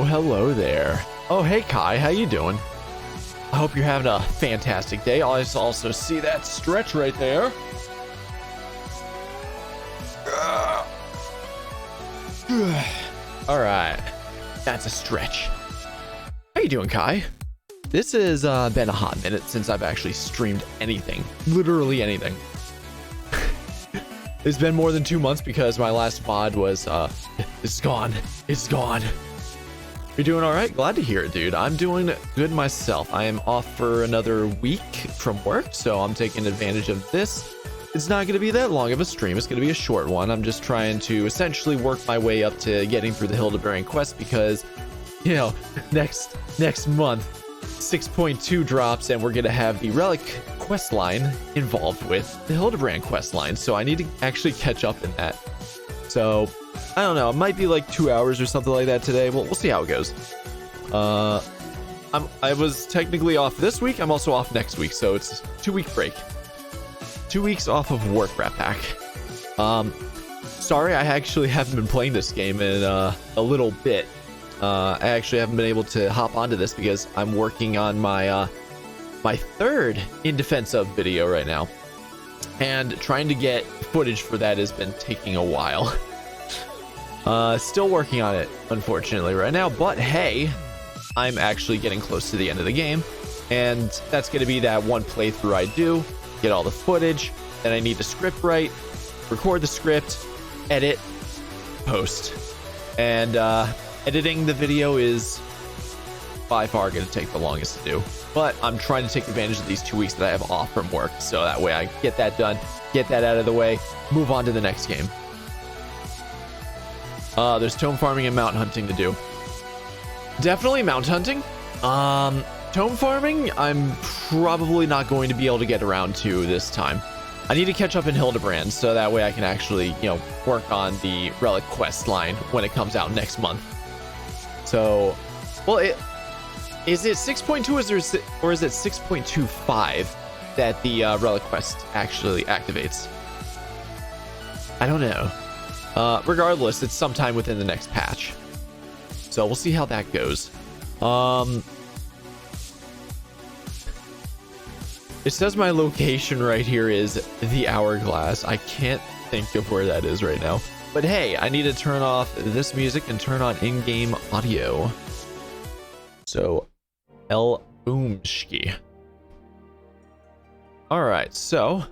Hello there. Oh, hey Kai, how you doing? I hope you're having a fantastic day. I also see that stretch right there. All right, that's a stretch. How you doing, Kai? This has been a hot minute since I've actually streamed anything, literally anything. It's been more than 2 months because my last VOD was it's gone. You're doing all right? Glad to hear it, dude. I'm doing good myself. I am off for another week from work, so I'm taking advantage of this. It's not going to be that long of a stream. It's going to be a short one. I'm just trying to essentially work my way up to getting through the Hildibrand quest because, you know, next month 6.2 drops and we're going to have the Relic quest line involved with the Hildibrand quest line. So I need to actually catch up in that. So I don't know, it might be like 2 hours or something like that today. Well, we'll see how it goes. I was technically off this week. I'm also off next week, so it's a 2-week break. 2 weeks off of work, Rat Pack. Sorry, I actually haven't been playing this game in a little bit. I actually haven't been able to hop onto this because I'm working on my my third In Defense Of video right now. And trying to get footage for that has been taking a while. Still working on it, unfortunately, right now. But hey, I'm actually getting close to the end of the game. And that's going to be that one playthrough I do. Get all the footage. Then I need the script right. Record the script. Edit. Post. And editing the video is by far going to take the longest to do. But I'm trying to take advantage of these 2 weeks that I have off from work. So that way I get that done. Get that out of the way. Move on to the next game. There's tome farming and mountain hunting to do. Definitely mountain hunting. Tome farming, I'm probably not going to be able to get around to this time. I need to catch up in Hildibrand so that way I can actually, you know, work on the Relic quest line when it comes out next month. So, well, is it 6.2 or is it 6.25 that the Relic quest actually activates? I don't know. Regardless, it's sometime within the next patch. So we'll see how that goes. It says my location right here is the Hourglass. I can't think of where that is right now. But hey, I need to turn off this music and turn on in-game audio. So, El Boomski. Alright, so...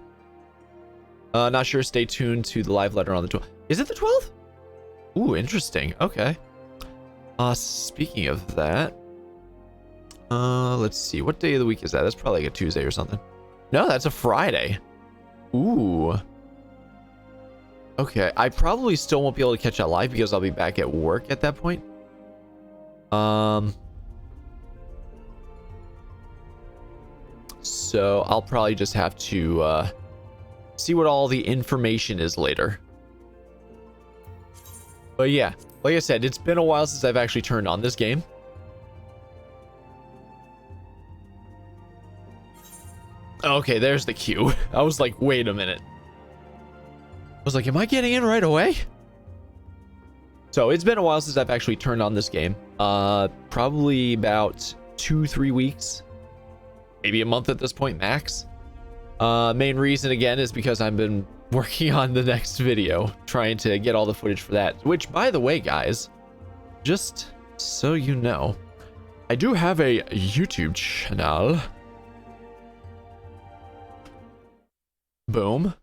not sure. Stay tuned to the live letter on the 12th. Is it the 12th? Ooh, interesting. Okay. Speaking of that, let's see. What day of the week is that? That's probably like a Tuesday or something. No, that's a Friday. Ooh. Okay. I probably still won't be able to catch that live because I'll be back at work at that point. So I'll probably just have to, see what all the information is later. But yeah, like I said, it's been a while since I've actually turned on this game. Okay, there's the queue. I was like, wait a minute. I was like, am I getting in right away? So it's been a while since I've actually turned on this game. Probably about 2-3 weeks. Maybe a month at this point, max. Main reason again is because I've been working on the next video, trying to get all the footage for that, which, by the way, guys, just so you know, I do have a YouTube channel. Boom.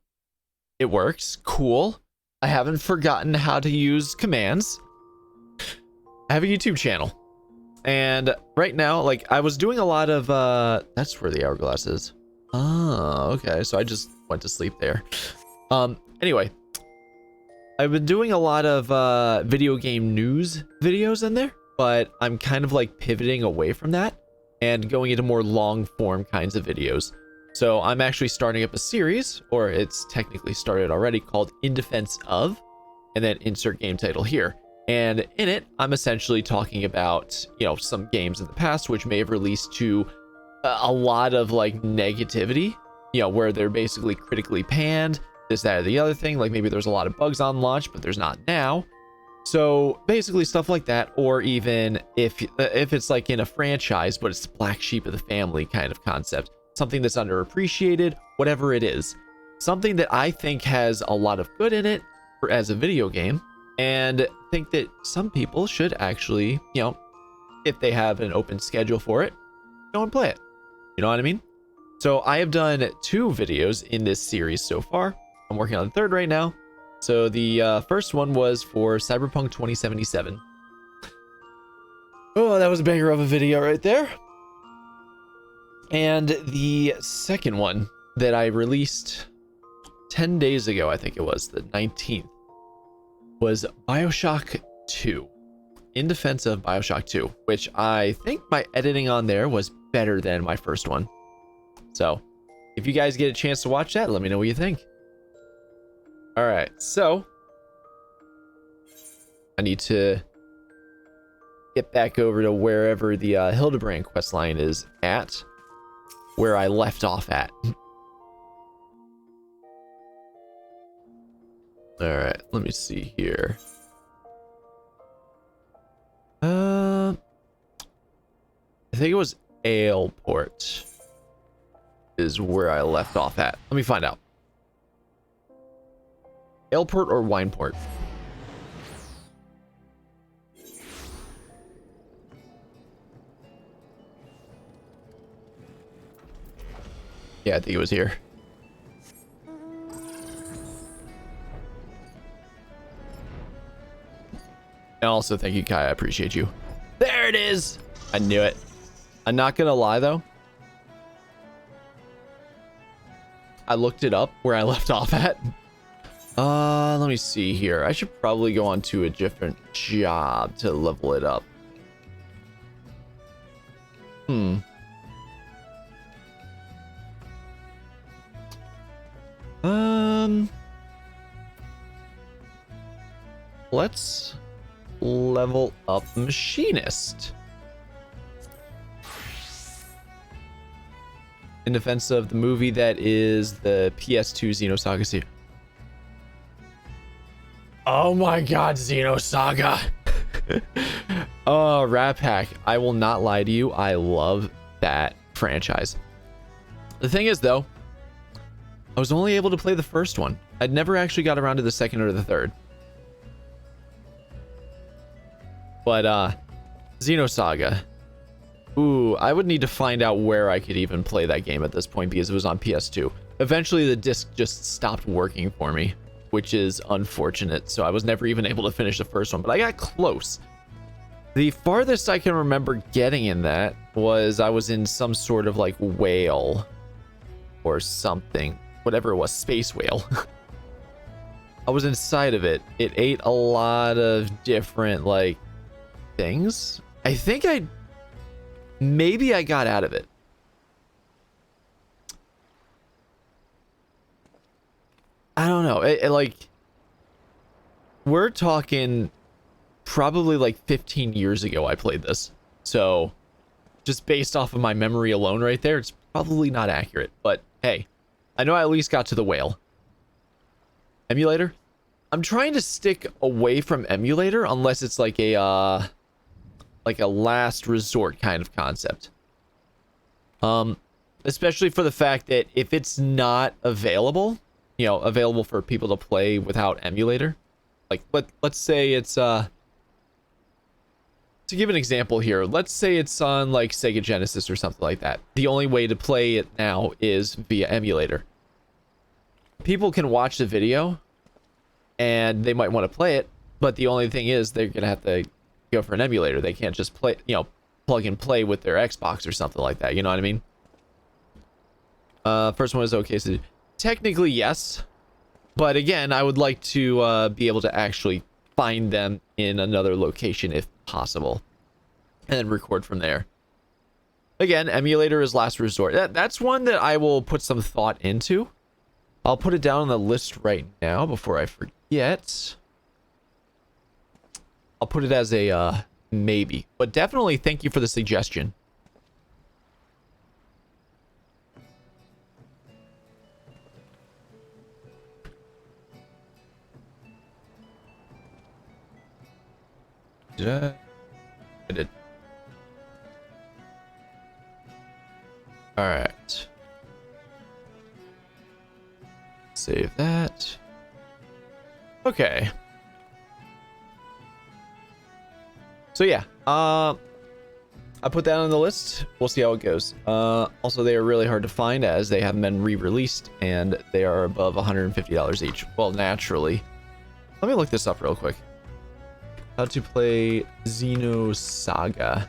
It works. Cool. I haven't forgotten how to use commands. I have a YouTube channel. And right now, like, I was doing a lot of, that's where the Hourglass is. Oh, okay. So I just went to sleep there. Anyway, I've been doing a lot of video game news videos in there, but I'm kind of like pivoting away from that and going into more long form kinds of videos. So I'm actually starting up a series, or it's technically started already, called In Defense Of, and then insert game title here. And in it, I'm essentially talking about, you know, some games in the past which may have released to a lot of like negativity, you know, where they're basically critically panned, this, that, or the other thing. Like maybe there's a lot of bugs on launch, but there's not now. So basically stuff like that, or even if it's like in a franchise, but it's the black sheep of the family kind of concept, something that's underappreciated, whatever it is, something that I think has a lot of good in it as a video game, and think that some people should actually, you know, if they have an open schedule for it, go and play it. You know what I mean? So I have done 2 videos in this series so far. I'm working on the 3rd right now. So the first one was for Cyberpunk 2077. Oh, that was a banger of a video right there. And the second one that I released 10 days ago, I think it was the 19th, was BioShock 2. In Defense of BioShock 2, which I think my editing on there was better than my first one. So if you guys get a chance to watch that, let me know what you think. All right, so I need to get back over to wherever the Hildibrand questline is at, where I left off at. All right, let me see here. I think it was Aleport is where I left off at. Let me find out. Aleport or Wineport? Yeah, I think it was here. And also, thank you, Kai. I appreciate you. There it is. I knew it. I'm not gonna lie though. I looked it up where I left off at. Let me see here. I should probably go on to a different job to level it up. Let's level up Machinist. In defense of the movie that is the PS2 Xenosaga series. Oh my god, Xenosaga. Oh, Rat Pack. I will not lie to you. I love that franchise. The thing is, though, I was only able to play the first one. I'd never actually got around to the second or the third. But, Xenosaga. Ooh, I would need to find out where I could even play that game at this point because it was on PS2. Eventually, the disc just stopped working for me, which is unfortunate. So I was never even able to finish the first one, but I got close. The farthest I can remember getting in that was I was in some sort of like whale or something, whatever it was, space whale. I was inside of it. It ate a lot of different like things. I think maybe I got out of it. I don't know. Like, we're talking probably like 15 years ago I played this. So just based off of my memory alone right there, it's probably not accurate. But hey, I know I at least got to the whale. Emulator? I'm trying to stick away from emulator unless it's like a last resort kind of concept. Especially for the fact that if it's not available, you know, available for people to play without emulator, like let's say it's to give an example here, let's say it's on like Sega Genesis or something like that. The only way to play it now is via emulator. People can watch the video and they might want to play it, but the only thing is they're gonna have to go for an emulator. They can't just play, you know, plug and play with their Xbox or something like that. You know what I mean? First one is okay. So technically, yes. But again, I would like to be able to actually find them in another location if possible. And then record from there. Again, emulator is last resort. That's one that I will put some thought into. I'll put it down on the list right now before I forget. I'll put it as a maybe. But definitely thank you for the suggestion. I did. All right. Save that. Okay. So yeah, I put that on the list. We'll see how it goes. Also, they are really hard to find as they haven't been re-released and they are above $150 each. Well, naturally. Let me look this up real quick. How to play Xenosaga.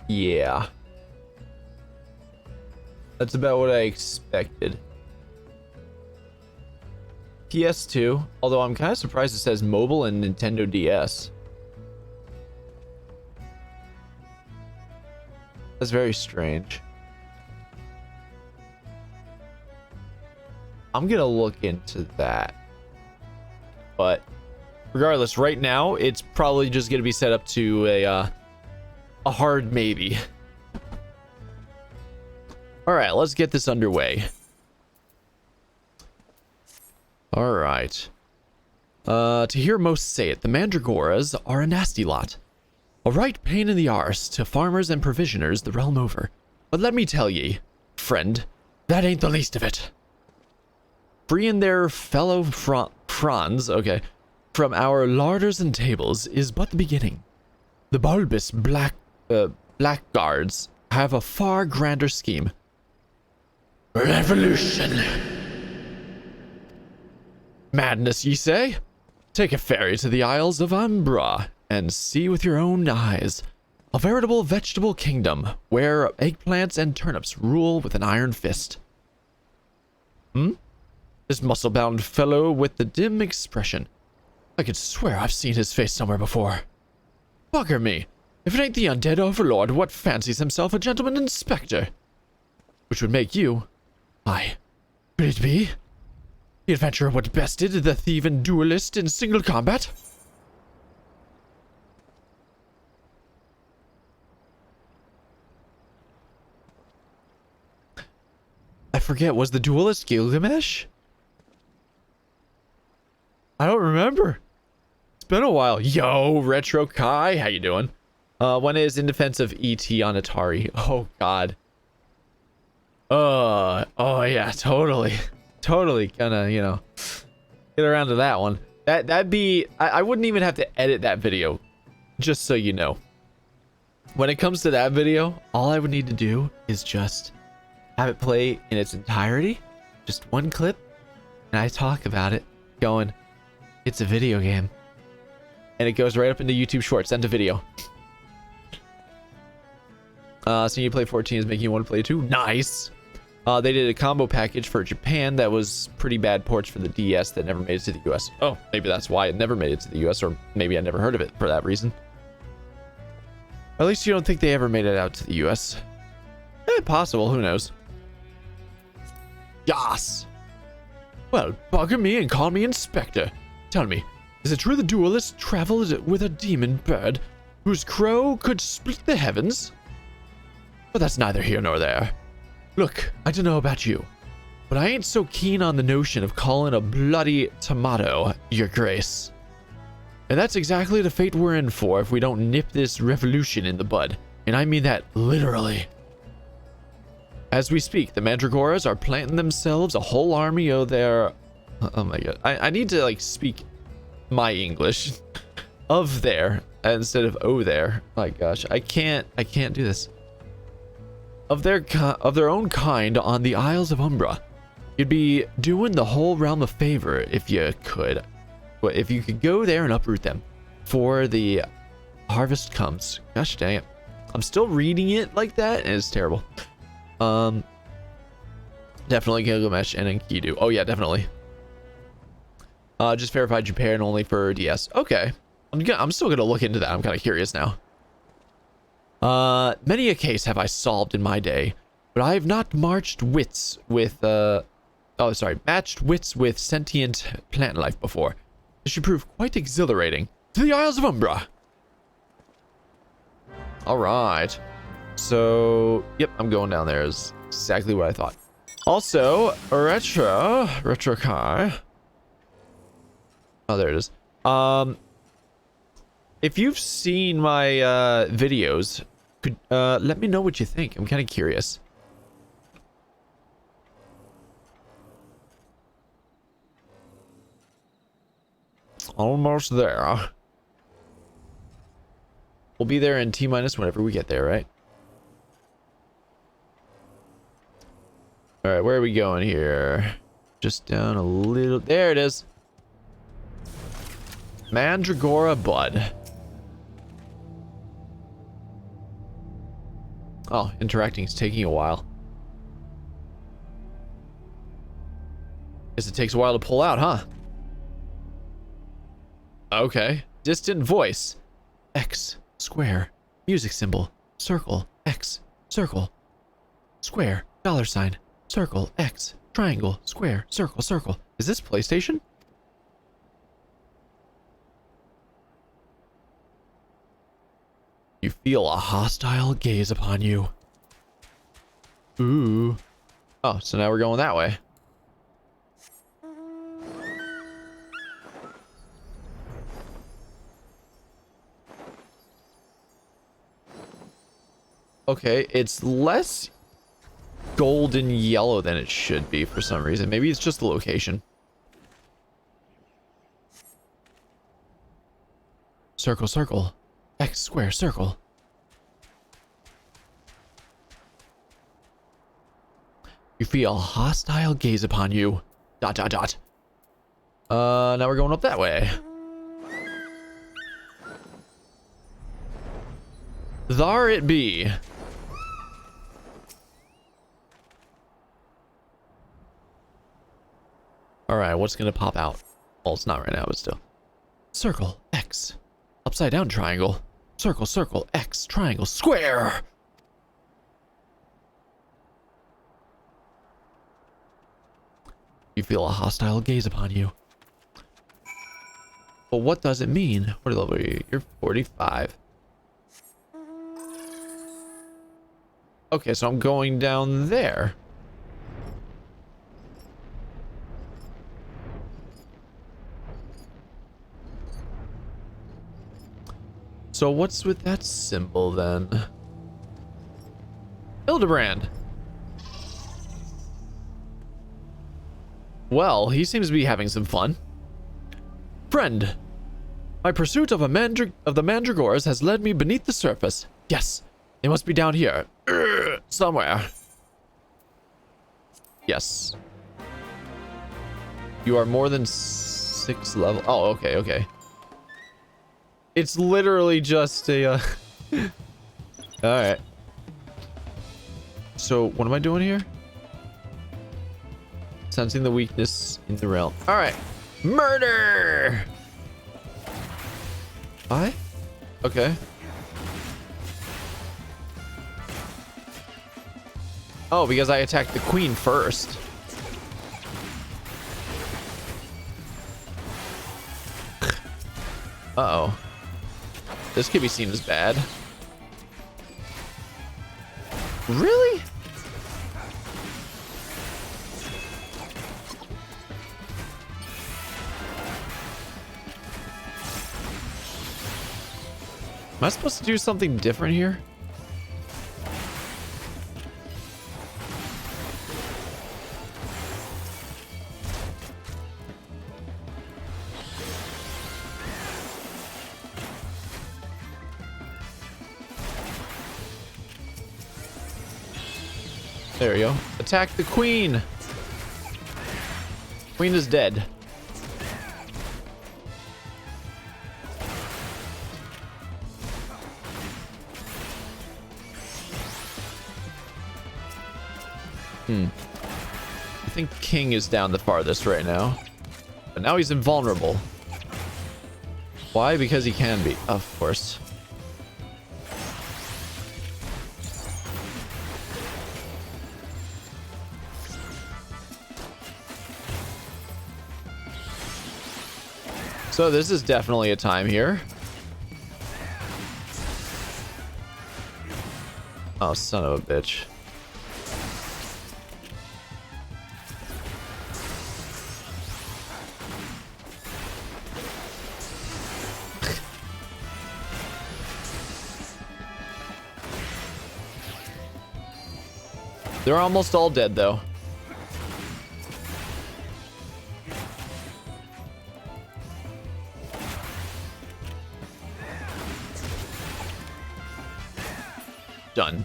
Yeah. That's about what I expected. PS2, although I'm kind of surprised it says mobile and Nintendo DS. That's very strange. I'm gonna look into that. But regardless, right now, it's probably just gonna be set up to a hard maybe. All right, let's get this underway. All right. To hear most say it, the Mandragoras are a nasty lot. A right pain in the arse to farmers and provisioners the realm over. But let me tell ye, friend, that ain't the least of it. Freeing their fellow franz, okay, from our larders and tables is but the beginning. The bulbous blackguards have a far grander scheme. Revolution. Madness, ye say? Take a ferry to the Isles of Ambra and see with your own eyes. A veritable vegetable kingdom where eggplants and turnips rule with an iron fist. This muscle-bound fellow with the dim expression. I could swear I've seen his face somewhere before. Bugger me. If it ain't the undead overlord what fancies himself a gentleman inspector. Which would make you... Aye. Could it be? The adventurer what bested the thieving duelist in single combat? I forget, was the duelist Gilgamesh? I don't remember. It's been a while. Yo, Retro Kai, how you doing? One is In Defense of E.T. on Atari. Oh, God. Oh, yeah, totally. Totally gonna, you know, get around to that one. That'd be... I wouldn't even have to edit that video, just so you know. When it comes to that video, all I would need to do is just have it play in its entirety. Just one clip. And I talk about it, going, it's a video game. And it goes right up into YouTube Shorts, end of video. Seeing you play 14 is making you want to play 2. Nice! They did a combo package for Japan that was pretty bad ports for the DS that never made it to the US. Oh, maybe that's why it never made it to the US, or maybe I never heard of it for that reason. Or at least you don't think they ever made it out to the US. Possible, who knows? Yas! Well, bugger me and call me Inspector. Tell me, is it true the duelist traveled with a demon bird whose crow could split the heavens? But that's neither here nor there. Look, I don't know about you, but I ain't so keen on the notion of calling a bloody tomato, your grace. And that's exactly the fate we're in for if we don't nip this revolution in the bud. And I mean that literally. As we speak, the Mandragoras are planting themselves a whole army of their... Oh my god. I need to, like, speak my English. Of there, instead of oh there. My gosh, I can't do this. Of their own kind on the Isles of Umbra. You'd be doing the whole realm a favor if you could. But if you could go there and uproot them. For the harvest comes. Gosh dang it. I'm still reading it like that, and it's terrible. Definitely Gilgamesh and Enkidu. Oh yeah, definitely. Just verified Japan only for DS. Okay. I'm still gonna look into that. I'm kind of curious now. Many a case have I solved in my day, but I have not matched wits with sentient plant life before. This should prove quite exhilarating. To the Isles of Umbra. All right. So, yep, I'm going down there. Is exactly what I thought. Also, retro car. Oh, there it is. If you've seen my videos, could let me know what you think. I'm kind of curious. Almost there. We'll be there in T-minus whenever we get there, right? All right, where are we going here? Just down a little. There it is. Mandragora Bud. Oh, interacting is taking a while. Guess it takes a while to pull out, huh? Okay. Distant voice. X, square, music symbol, circle, X, circle, square, $, circle, X, triangle, square, circle, circle. Is this PlayStation? You feel a hostile gaze upon you. Ooh. Oh, so now we're going that way. Okay, it's less golden yellow than it should be for some reason. Maybe it's just the location. Circle, circle. X square, circle. You feel a hostile gaze upon you. ... Now we're going up that way. Thar it be. Alright, what's gonna pop out? Well, it's not right now, but still. Circle, X. Upside down triangle. Circle, circle, X, triangle, square! You feel a hostile gaze upon you. But what does it mean? What level are you? You're 45. Okay, so I'm going down there. So what's with that symbol then? Hildibrand. Well, he seems to be having some fun. Friend, my pursuit of the Mandragoras has led me beneath the surface. Yes, they must be down here. Somewhere. Yes. You are more than 6 level. Oh, okay, okay. It's literally just a Alright. So what am I doing here? Sensing the weakness in the realm. Alright. Murder! Why? Okay. Oh, because I attacked the queen first. Uh-oh. This could be seen as bad. Really? Am I supposed to do something different here? There we go. Attack the queen. Queen is dead. I think King is down the farthest right now. But now he's invulnerable. Why? Because he can be, of course. So this is definitely a time here. Oh, son of a bitch. They're almost all dead, though. Done.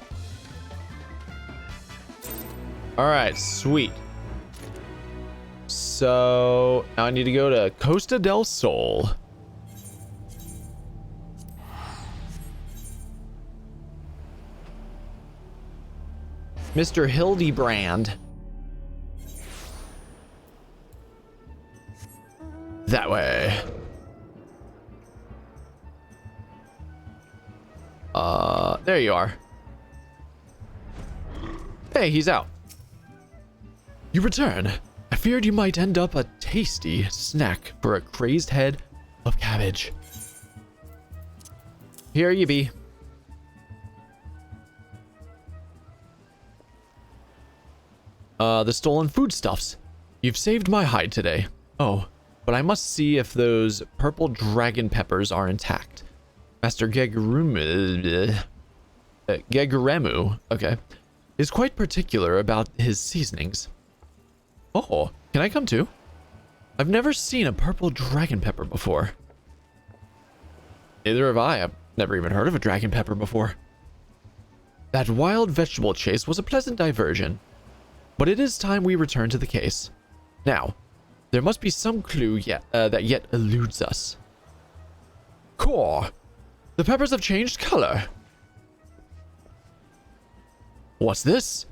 All right, sweet. So now I need to go to Costa del Sol. Mr. Hildibrand. That way. There you are. Hey, he's out. You return. I feared you might end up a tasty snack for a crazed head of cabbage. Here you be. The stolen foodstuffs. You've saved my hide today. Oh, but I must see if those purple dragon peppers are intact. Master Geguremu, okay, is quite particular about his seasonings. Oh, can I come too? I've never seen a purple dragon pepper before. Neither have I. I've never even heard of a dragon pepper before. That wild vegetable chase was a pleasant diversion. But it is time we return to the case. Now, there must be some clue that yet eludes us. Core! The peppers have changed color. What's this?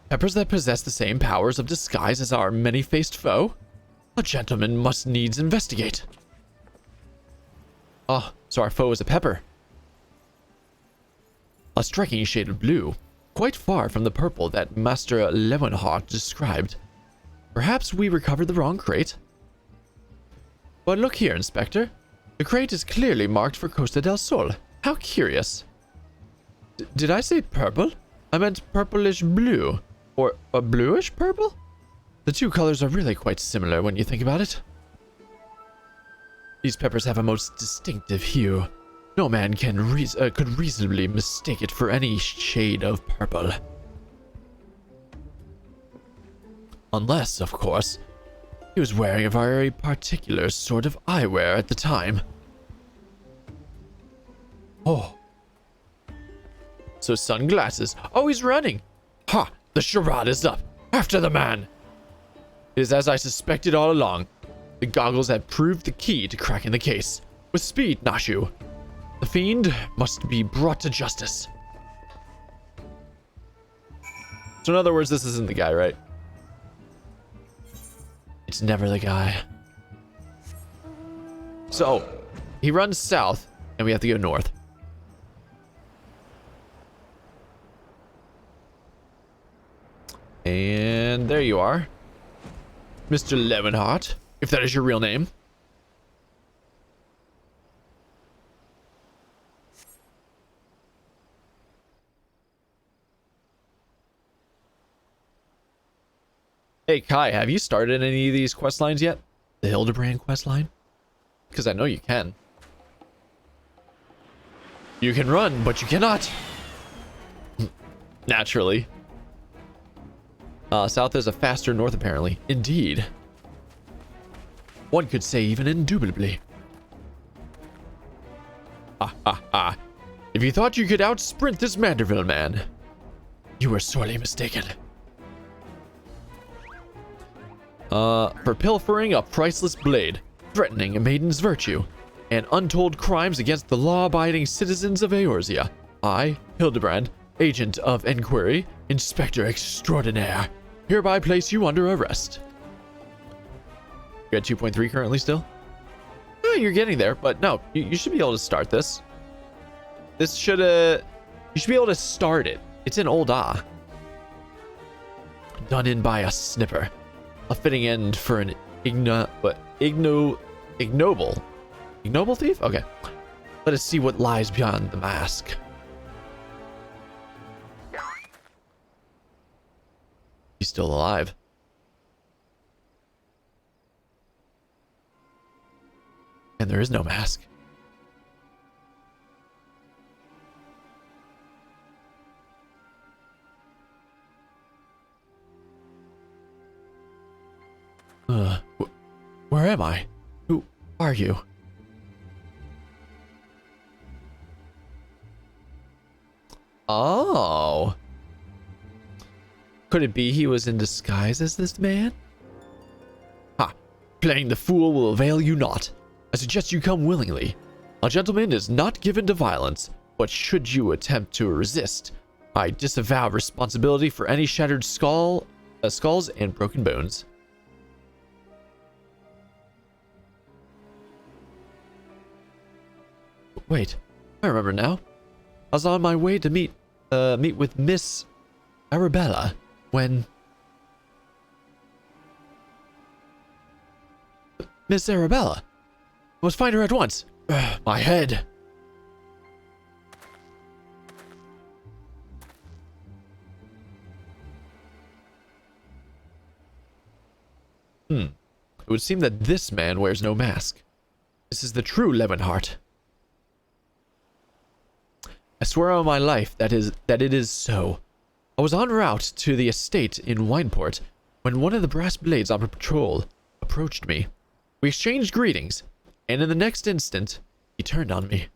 Peppers that possess the same powers of disguise as our many-faced foe? A gentleman must needs investigate. Oh, so our foe is a pepper. A striking shade of blue. Quite far from the purple that Master Lewenhart described. Perhaps we recovered the wrong crate? But look here, Inspector. The crate is clearly marked for Costa del Sol. How curious. Did I say purple? I meant purplish blue. Or a bluish purple? The two colors are really quite similar when you think about it. These peppers have a most distinctive hue. No man could reasonably mistake it for any shade of purple. Unless, of course, he was wearing a very particular sort of eyewear at the time. Oh. So sunglasses. Oh, he's running. Ha! The charade is up. After the man. It is as I suspected all along. The goggles had proved the key to cracking the case. With speed, Nashu. The fiend must be brought to justice. So in other words, this isn't the guy, right? It's never the guy. So, he runs south, and we have to go north. And there you are. Mr. Lewenhart, if that is your real name. Hey Kai, have you started any of these quest lines yet? The Hildibrand quest line? Because I know you can. You can run, but you cannot. Naturally. South is a faster north, apparently. Indeed. One could say even indubitably. Ha ha ha. If you thought you could outsprint this Manderville man. You were sorely mistaken. For pilfering a priceless blade, threatening a maiden's virtue, and untold crimes against the law-abiding citizens of Eorzea, I, Hildibrand, agent of Enquiry, Inspector Extraordinaire, hereby place you under arrest. You're at 2.3 currently still? Oh, you're getting there, but no, you should be able to start this. This should, you should be able to start it. It's in Old Ah. Done in by a snipper. A fitting end for an ignoble thief? Okay. Let us see what lies beyond the mask. He's still alive. And there is no mask. Where am I? Who are you? Oh. Could it be he was in disguise as this man? Ha! Playing the fool will avail you not. I suggest you come willingly. A gentleman is not given to violence, but should you attempt to resist, I disavow responsibility for any shattered skulls and broken bones. Wait, I remember now. I was on my way to meet with Miss Arabella when... Miss Arabella? I must find her at once. My head. It would seem that this man wears no mask. This is the true Levenhart. I swear on my life that it is so. I was en route to the estate in Wineport when one of the brass blades on patrol approached me. We exchanged greetings, and in the next instant, he turned on me.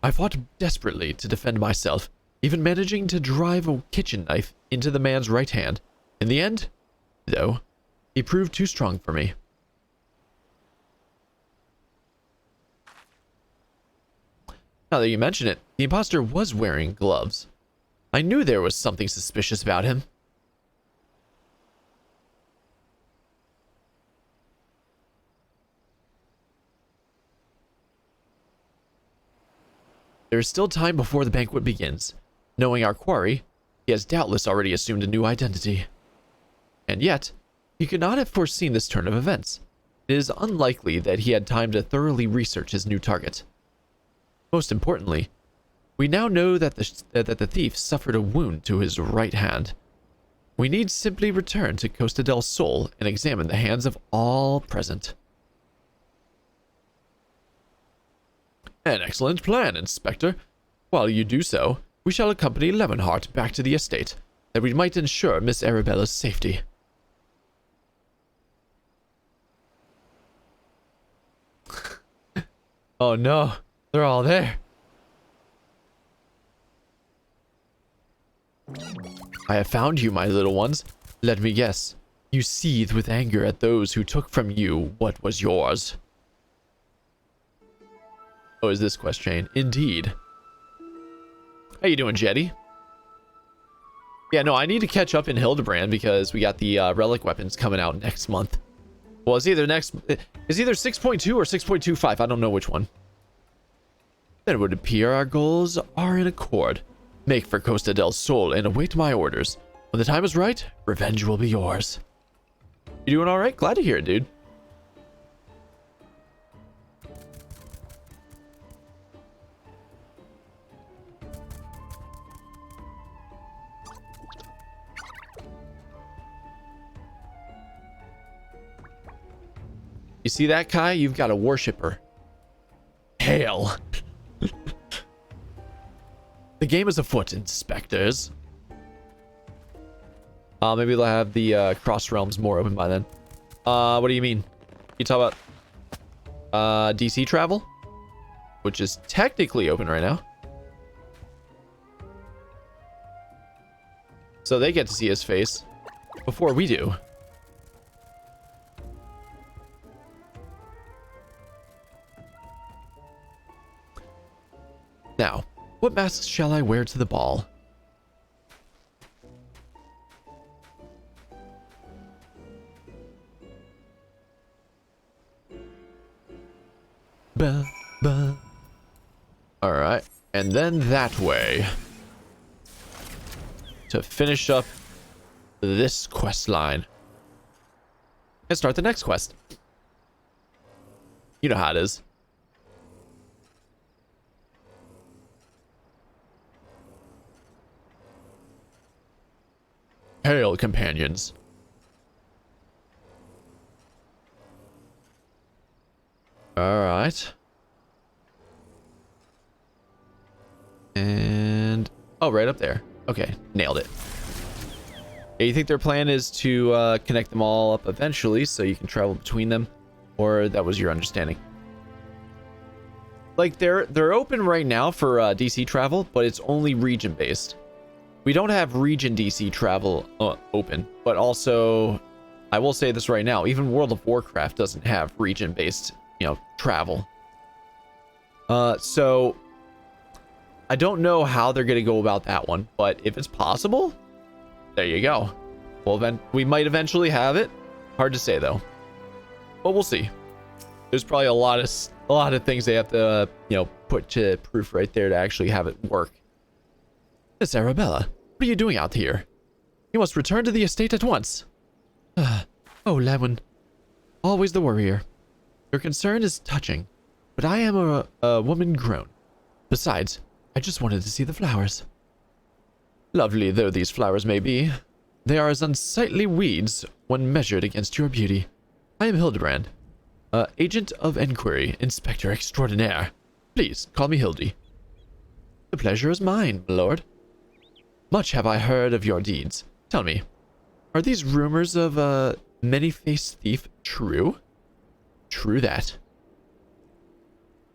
I fought desperately to defend myself, even managing to drive a kitchen knife into the man's right hand. In the end, though, he proved too strong for me. Now that you mention it, the imposter was wearing gloves. I knew there was something suspicious about him. There is still time before the banquet begins. Knowing our quarry, he has doubtless already assumed a new identity. And yet, he could not have foreseen this turn of events. It is unlikely that he had time to thoroughly research his new target. Most importantly, we now know that the thief suffered a wound to his right hand. We need simply return to Costa del Sol and examine the hands of all present. An excellent plan, Inspector. While you do so, we shall accompany Levenhart back to the estate, that we might ensure Miss Arabella's safety. Oh no, they're all there. I have found you, my little ones. Let me guess. You seethe with anger at those who took from you what was yours. Oh, is this quest chain? Indeed. How you doing, Jetty? Yeah, no, I need to catch up in Hildibrand because we got the relic weapons coming out next month. Well, it's either 6.2 or 6.25. I don't know which one. Then it would appear our goals are in accord. Make for Costa del Sol and await my orders. When the time is right, revenge will be yours. You doing all right? Glad to hear it, dude. You see that, Kai? You've got a worshipper. Hail. The game is afoot, inspectors. Maybe they'll have the cross realms more open by then. What do you mean? You talk about DC travel, which is technically open right now. So they get to see his face before we do. Now, what masks shall I wear to the ball? Ba, ba. All right, and then that way to finish up this quest line and start the next quest. You know how it is. Hail, companions. All right. And oh, right up there. Okay, nailed it. Yeah, you think their plan is to connect them all up eventually so you can travel between them, or that was your understanding? Like they're open right now for DC travel, but it's only region based. We don't have region DC travel open, but also I will say this right now, even World of Warcraft doesn't have region based, travel. So I don't know how they're going to go about that one, but if it's possible, there you go. Well, then we might eventually have it. Hard to say though, but we'll see. There's probably a lot of things they have to, put to proof right there to actually have it work. Miss Arabella, what are you doing out here? You must return to the estate at once. Oh, Lewin. Always the worrier. Your concern is touching, but I am a woman grown. Besides, I just wanted to see the flowers. Lovely though these flowers may be, they are as unsightly weeds when measured against your beauty. I am Hildibrand, agent of enquiry, inspector extraordinaire. Please call me Hildy. The pleasure is mine, my lord. Much have I heard of your deeds. Tell me, are these rumors of a many-faced thief true? True that.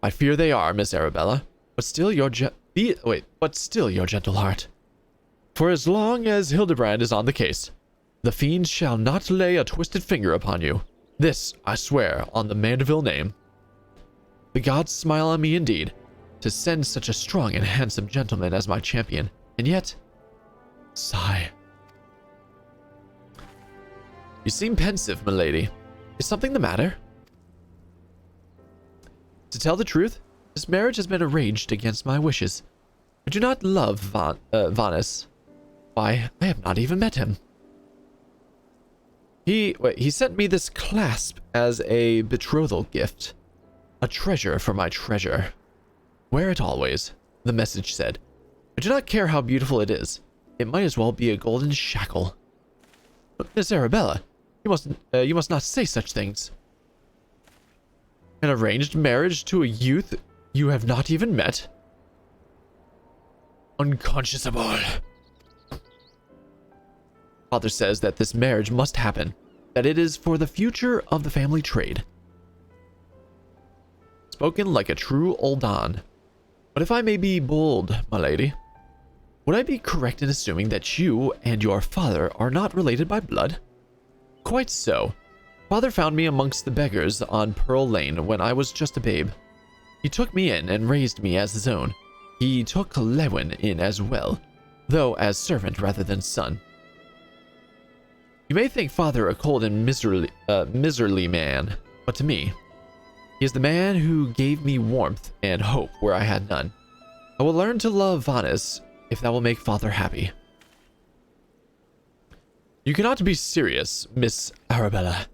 I fear they are, Miss Arabella, but still your gentle heart. For as long as Hildibrand is on the case, the fiends shall not lay a twisted finger upon you. This I swear on the Mandeville name. The gods smile on me indeed, to send such a strong and handsome gentleman as my champion, and yet, sigh. You seem pensive, milady. Is something the matter? To tell the truth, this marriage has been arranged against my wishes. I do not love Vanis. Why, I have not even met him. He sent me this clasp as a betrothal gift. A treasure for my treasure. Wear it always, the message said. I do not care how beautiful it is. It might as well be a golden shackle. But Miss Arabella, you must not say such things. An arranged marriage to a youth you have not even met? Unconscionable. Father says that this marriage must happen, that it is for the future of the family trade. Spoken like a true Oldan. But if I may be bold, my lady, would I be correct in assuming that you and your father are not related by blood? Quite so. Father found me amongst the beggars on Pearl Lane when I was just a babe. He took me in and raised me as his own. He took Lewin in as well, though as servant rather than son. You may think father a cold and miserly man, but to me, he is the man who gave me warmth and hope where I had none. I will learn to love Vanis if that will make father happy. You cannot be serious, Miss Arabella.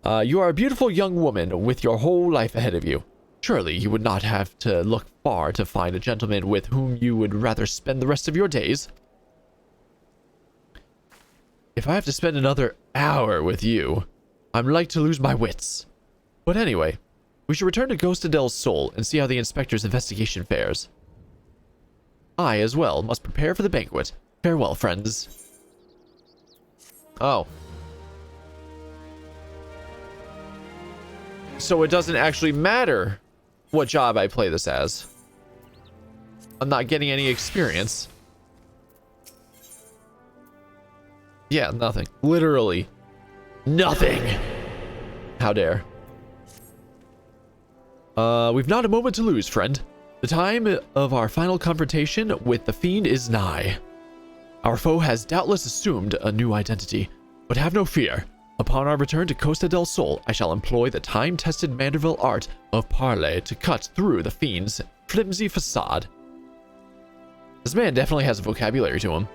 You are a beautiful young woman with your whole life ahead of you. Surely you would not have to look far to find a gentleman with whom you would rather spend the rest of your days. If I have to spend another hour with you, I'm like to lose my wits. But anyway, we should return to Ghost del Sol and see how the inspector's investigation fares. I, as well, must prepare for the banquet. Farewell, friends. Oh. So it doesn't actually matter what job I play this as. I'm not getting any experience. Yeah, nothing. Literally nothing. How dare. We've not a moment to lose, friend. The time of our final confrontation with the fiend is nigh. Our foe has doubtless assumed a new identity, but have no fear. Upon our return to Costa del Sol, I shall employ the time-tested Manderville art of parley to cut through the fiend's flimsy facade. This man definitely has a vocabulary to him.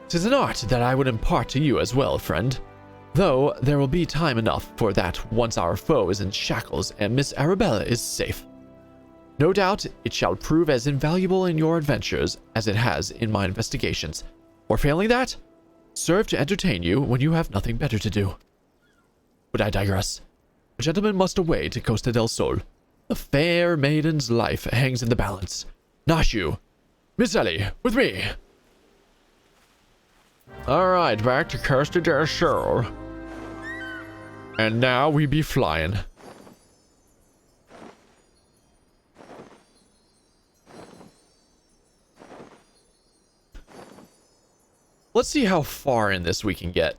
'Tis an art that I would impart to you as well, friend. Though there will be time enough for that once our foe is in shackles and Miss Arabella is safe. No doubt it shall prove as invaluable in your adventures as it has in my investigations, or failing that, serve to entertain you when you have nothing better to do. But I digress. A gentleman must away to Costa del Sol. The fair maiden's life hangs in the balance. Not you. Miss Ellie, with me. Alright, back to Costa del Sol. And now we be flying. Let's see how far in this we can get.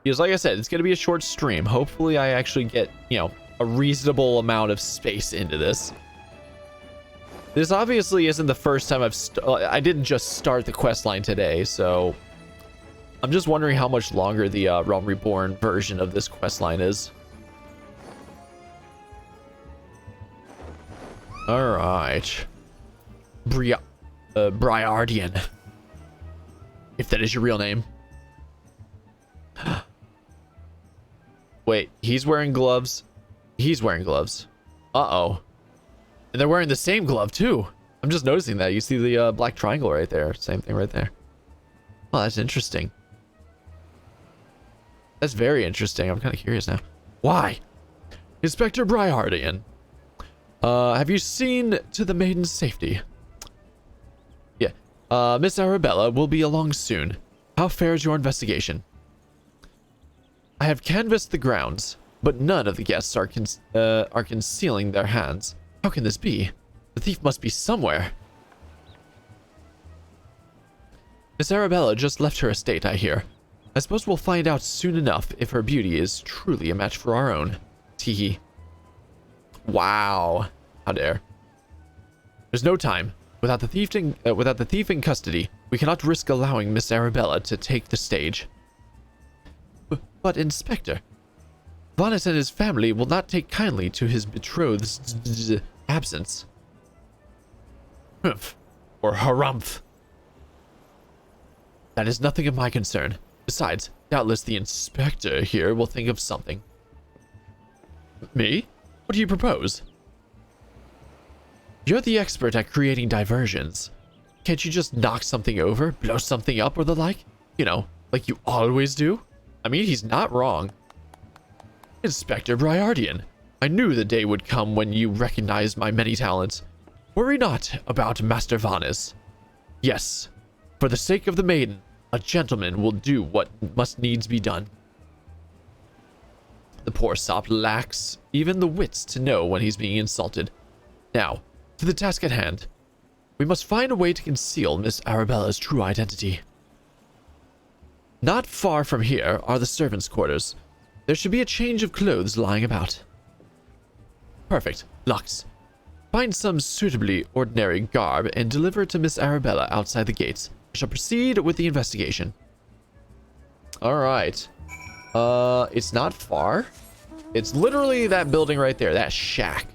Because like I said, it's going to be a short stream. Hopefully I actually get, you know, a reasonable amount of space into this. This obviously isn't the first time I didn't just start the questline today, so I'm just wondering how much longer the Realm Reborn version of this questline is. Alright. Briardian. If that is your real name. Wait, he's wearing gloves. He's wearing gloves. Uh-oh. And they're wearing the same glove, too. I'm just noticing that. You see the black triangle right there. Same thing right there. Oh, that's interesting. That's very interesting. I'm kind of curious now. Why? Inspector Briardian. Have you seen to the maiden's safety? Yeah. Miss Arabella will be along soon. How fares your investigation? I have canvassed the grounds, but none of the guests are concealing their hands. How can this be? The thief must be somewhere. Miss Arabella just left her estate, I hear. I suppose we'll find out soon enough if her beauty is truly a match for our own. Teehee. Wow. How dare. There's no time. Without the thief in custody, we cannot risk allowing Miss Arabella to take the stage. But Inspector, Vanis and his family will not take kindly to his betrothed's absence. Humph. Or harumph. That is nothing of my concern. Besides, doubtless the inspector here will think of something. Me? What do you propose? You're the expert at creating diversions. Can't you just knock something over, blow something up, or the like? You know, like you always do? I mean, he's not wrong. Inspector Briardian, I knew the day would come when you recognized my many talents. Worry not about Master Vanis. Yes, for the sake of the maiden, a gentleman will do what must needs be done. The poor sop lacks even the wits to know when he's being insulted. Now, to the task at hand. We must find a way to conceal Miss Arabella's true identity. Not far from here are the servants' quarters. There should be a change of clothes lying about. Perfect. Lux. Find some suitably ordinary garb and deliver it to Miss Arabella outside the gates. I shall proceed with the investigation. Alright. It's not far. It's literally that building right there. That shack.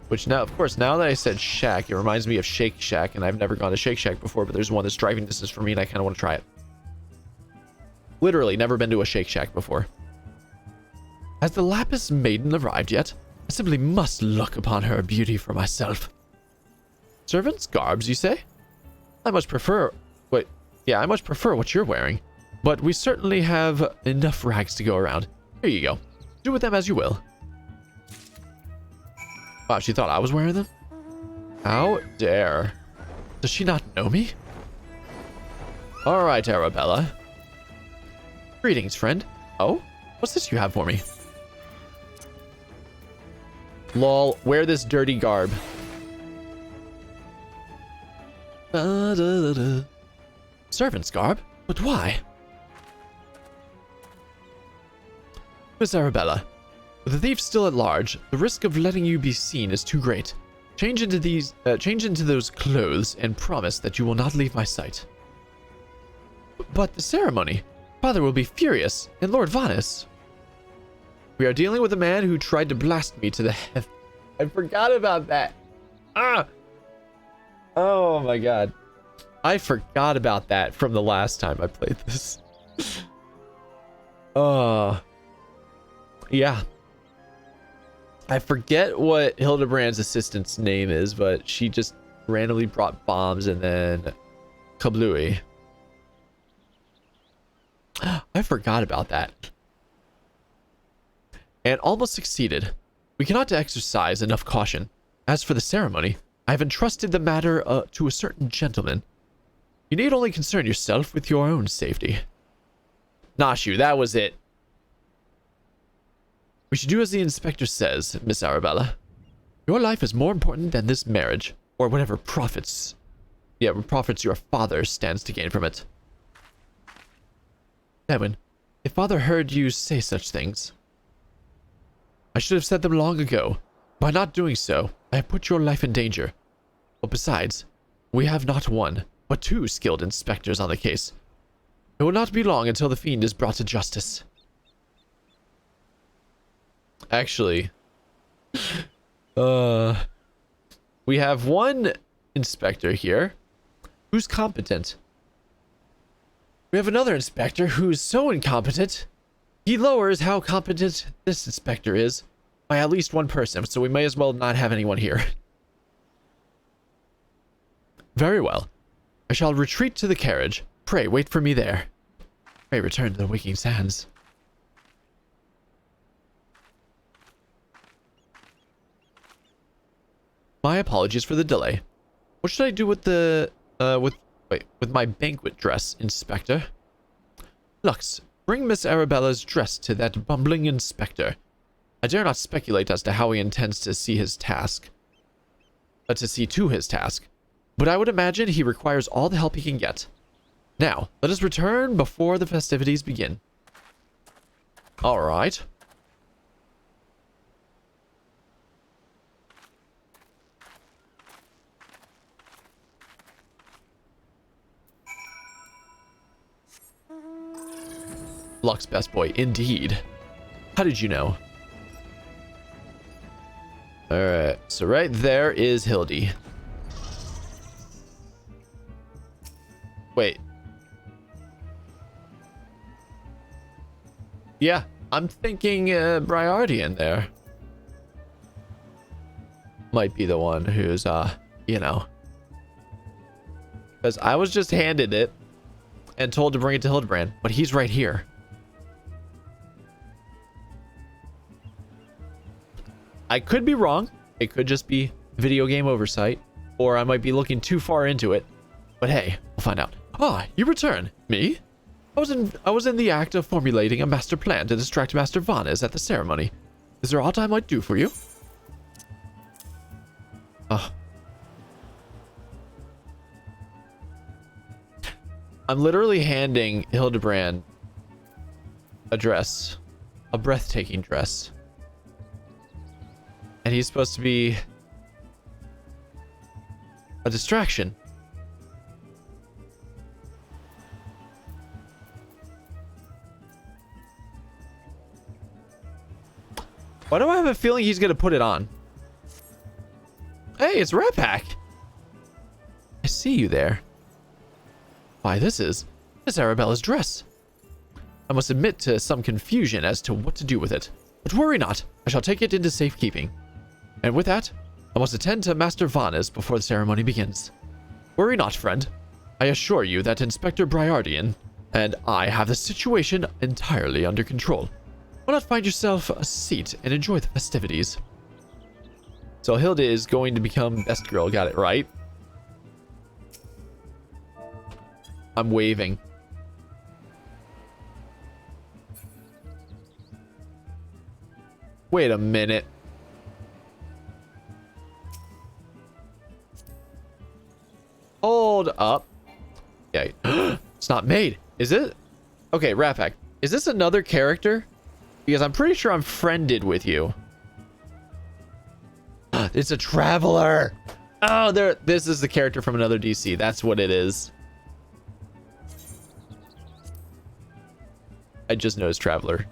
Which now, of course, now that I said shack, it reminds me of Shake Shack, and I've never gone to Shake Shack before, but there's one that's driving distance for me, and I kind of want to try it. Literally, never been to a Shake Shack before. Has the Lapis Maiden arrived yet? I simply must look upon her beauty for myself. Servants' garbs, you say? I much prefer... Wait, yeah, I much prefer what you're wearing. But we certainly have enough rags to go around. Here you go. Do with them as you will. Wow, she thought I was wearing them? How dare. Does she not know me? Alright, Arabella. Greetings, friend. Oh? What's this you have for me? Lol, wear this dirty garb. Da-da-da-da. Servant's garb? But why? Miss Arabella, with the thief still at large, the risk of letting you be seen is too great. Change into those clothes and promise that you will not leave my sight. But the ceremony? Father will be furious, and Lord Vanis. We are dealing with a man who tried to blast me to the heaven. I forgot about that. Ah! Oh my god. I forgot about that from the last time I played this. Yeah. I forget what Hildibrand's assistant's name is, but she just randomly brought bombs and then kablooey. I forgot about that. And almost succeeded. We cannot exercise enough caution. As for the ceremony, I have entrusted the matter to a certain gentleman. You need only concern yourself with your own safety. Nashu, that was it. We should do as the inspector says, Miss Arabella. Your life is more important than this marriage, or whatever profits your father stands to gain from it. Edwin, if father heard you say such things, I should have said them long ago. By not doing so, I have put your life in danger. But besides, we have not one, but two skilled inspectors on the case. It will not be long until the fiend is brought to justice. Actually, we have one inspector here who's competent. We have another inspector who's so incompetent, he lowers how competent this inspector is by at least one person, so we may as well not have anyone here. Very well. I shall retreat to the carriage. Pray wait for me there. Pray return to the waking sands. My apologies for the delay. What should I do with the with my banquet dress, Inspector? Lux, bring Miss Arabella's dress to that bumbling inspector. I dare not speculate as to how he intends to see his task. To see to his task. But I would imagine he requires all the help he can get. Now, let us return before the festivities begin. Alright. Lux best boy, indeed. How did you know? Alright, so right there is Hildy. Wait. Yeah, I'm thinking Briardian there. Might be the one who's, you know. Because I was just handed it and told to bring it to Hildibrand, but he's right here. I could be wrong. It could just be video game oversight, or I might be looking too far into it. But hey, we'll find out. Ah, you return. Me? I was in the act of formulating a master plan to distract Master Vanes at the ceremony. Is there aught I might do for you? Oh. I'm literally handing Hildibrand a dress. A breathtaking dress. And he's supposed to be a distraction. Why do I have a feeling he's going to put it on? Hey, it's Rat Pack. I see you there. Why, this is Miss Arabella's dress. I must admit to some confusion as to what to do with it. But worry not, I shall take it into safekeeping. And with that, I must attend to Master Vanes before the ceremony begins. Worry not, friend. I assure you that Inspector Briardian and I have the situation entirely under control. Why not find yourself a seat and enjoy the festivities? So Hilda is going to become best girl, got it right? I'm waving. Wait a minute. Hold up. Okay. It's not made. Is it? Okay, Rafak. Is this another character? Because I'm pretty sure I'm friended with you. It's a traveler. Oh, this is the character from another DC. That's what it is. I just noticed traveler.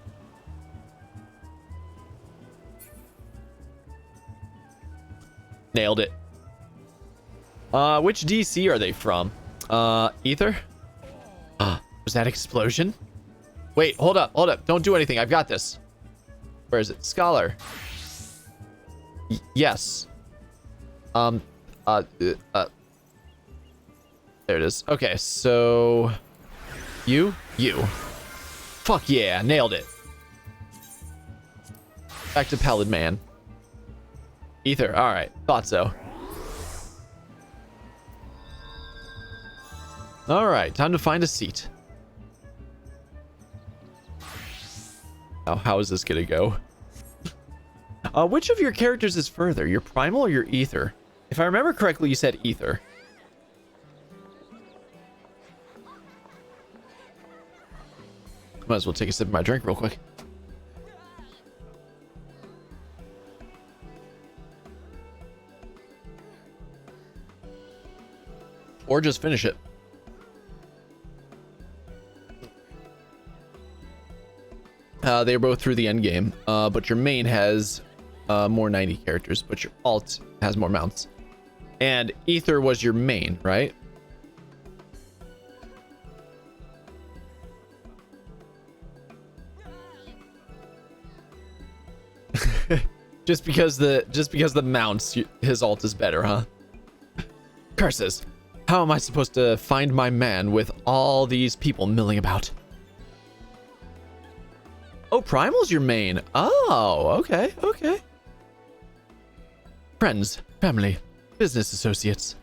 Nailed it. Which DC are they from? Ether? Was that explosion? Wait, hold up. Don't do anything. I've got this. Where is it? Scholar. Yes. There it is. Okay, so you. Fuck yeah, nailed it. Back to Pallid Man. Ether, alright. Thought so. Alright, time to find a seat. Now, how is this gonna go? Which of your characters is further? Your primal or your ether? If I remember correctly, you said ether. Might as well take a sip of my drink real quick. Or just finish it. They're both through the end game, but your main has more 90 characters, but your alt has more mounts. And Ether was your main, right? just because the mounts, his alt is better, huh? Curses! How am I supposed to find my man with all these people milling about? Oh, Primal's your main. Oh, okay. Friends, family, business associates.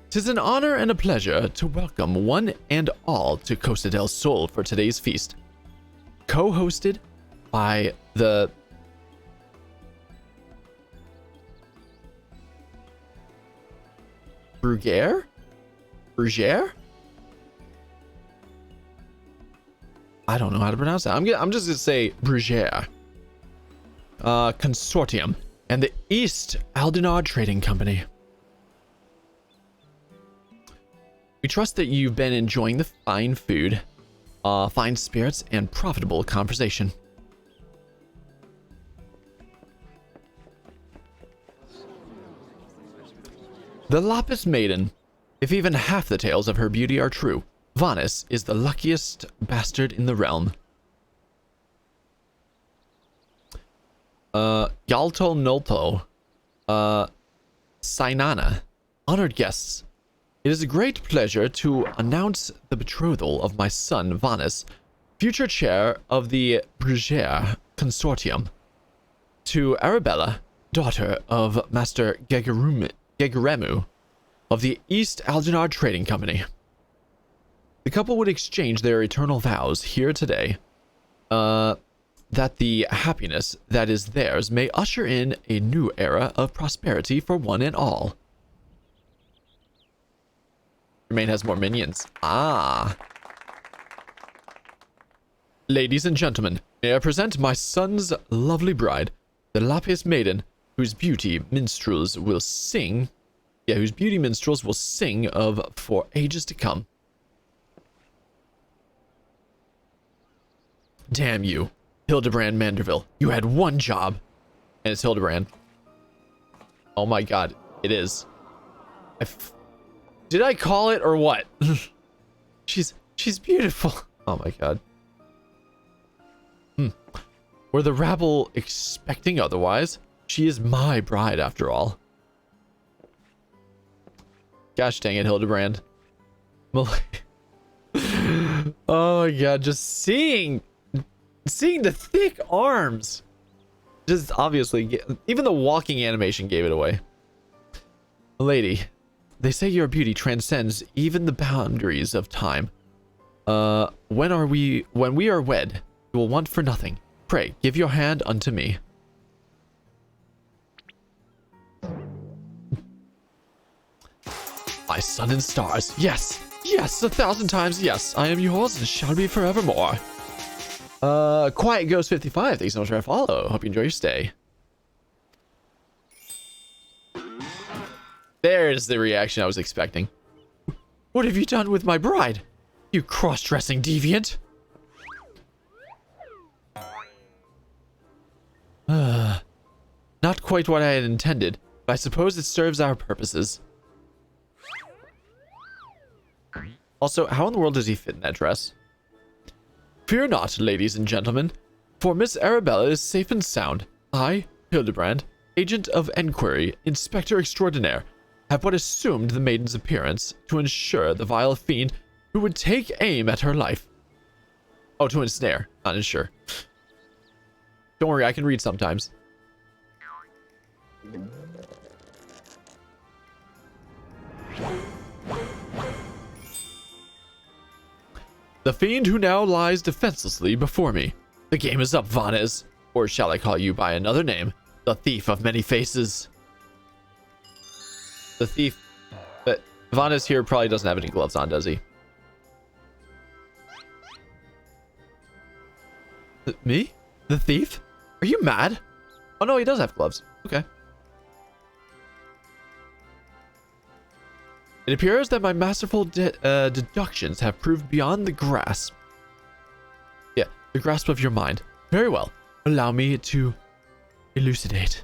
'Tis an honor and a pleasure to welcome one and all to Costa del Sol for today's feast. Co-hosted by the... Bruguiere? I don't know how to pronounce that. I'm just gonna say Bruguiere. Consortium and the East Aldenard Trading Company. We trust that you've been enjoying the fine food, fine spirits, and profitable conversation. The Lapis Maiden. If even half the tales of her beauty are true, Vanis is the luckiest bastard in the realm. Yalto Nolto. Sainana. Honored guests. It is a great pleasure to announce the betrothal of my son, Vanis, future chair of the Bruguiere Consortium, to Arabella, daughter of Master Gegaremu of the East Aldenard Trading Company. The couple would exchange their eternal vows here today, that the happiness that is theirs may usher in a new era of prosperity for one and all. Your main has more minions. Ah. Ladies and gentlemen, may I present my son's lovely bride, the Lapis Maiden, whose beauty minstrels will sing... Yeah, whose beauty minstrels will sing of for ages to come. Damn you, Hildibrand Manderville. You had one job. And it's Hildibrand. Oh my god, it is. Did I call it or what? She's beautiful. Oh my god. Were the rabble expecting otherwise? She is my bride after all. Gosh dang it, Hildibrand. Oh my god, just seeing the thick arms. Just obviously, even the walking animation gave it away. Lady, they say your beauty transcends even the boundaries of time. When we are wed, you will want for nothing. Pray, give your hand unto me. My sun and stars. Yes. Yes, 1,000 times yes. I am yours and shall be forevermore. Quiet Ghost 55. Thanks so much for a follow. Hope you enjoy your stay. There's the reaction I was expecting. What have you done with my bride? You cross-dressing deviant. Not quite what I had intended, but I suppose it serves our purposes. Also, how in the world does he fit in that dress? Fear not, ladies and gentlemen, for Miss Arabella is safe and sound. I, Hildibrand, agent of enquiry, inspector extraordinaire, have but assumed the maiden's appearance to ensure the vile fiend who would take aim at her life. Oh, to ensnare, not ensure. Don't worry, I can read sometimes. The fiend who now lies defenselessly before me. The game is up, Vanez. Or shall I call you by another name? The thief of many faces. The thief. But Vanez here probably doesn't have any gloves on, does he? Me? The thief? Are you mad? Oh no, he does have gloves. Okay. It appears that my masterful deductions have proved beyond the grasp. Yeah, the grasp of your mind. Very well. Allow me to elucidate.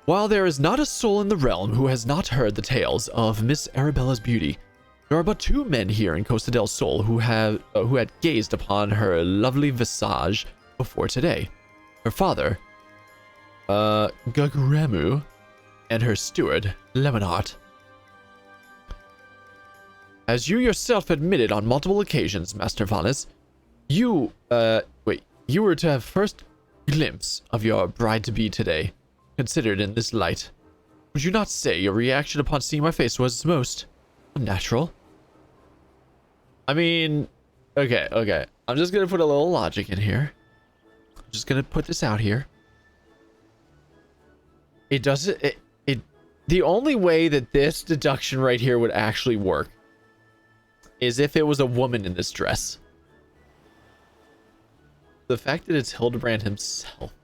While there is not a soul in the realm who has not heard the tales of Miss Arabella's beauty, there are but 2 men here in Costa del Sol who had gazed upon her lovely visage before today. Her father, Guguremu, and her steward, Lemonheart. As you yourself admitted on multiple occasions, Master Vanez, you were to have first glimpse of your bride-to-be today, considered in this light. Would you not say your reaction upon seeing my face was most unnatural? I mean, okay. I'm just gonna put a little logic in here. I'm just gonna put this out here. It doesn't, the only way that this deduction right here would actually work is if it was a woman in this dress. The fact that it's Hildibrand himself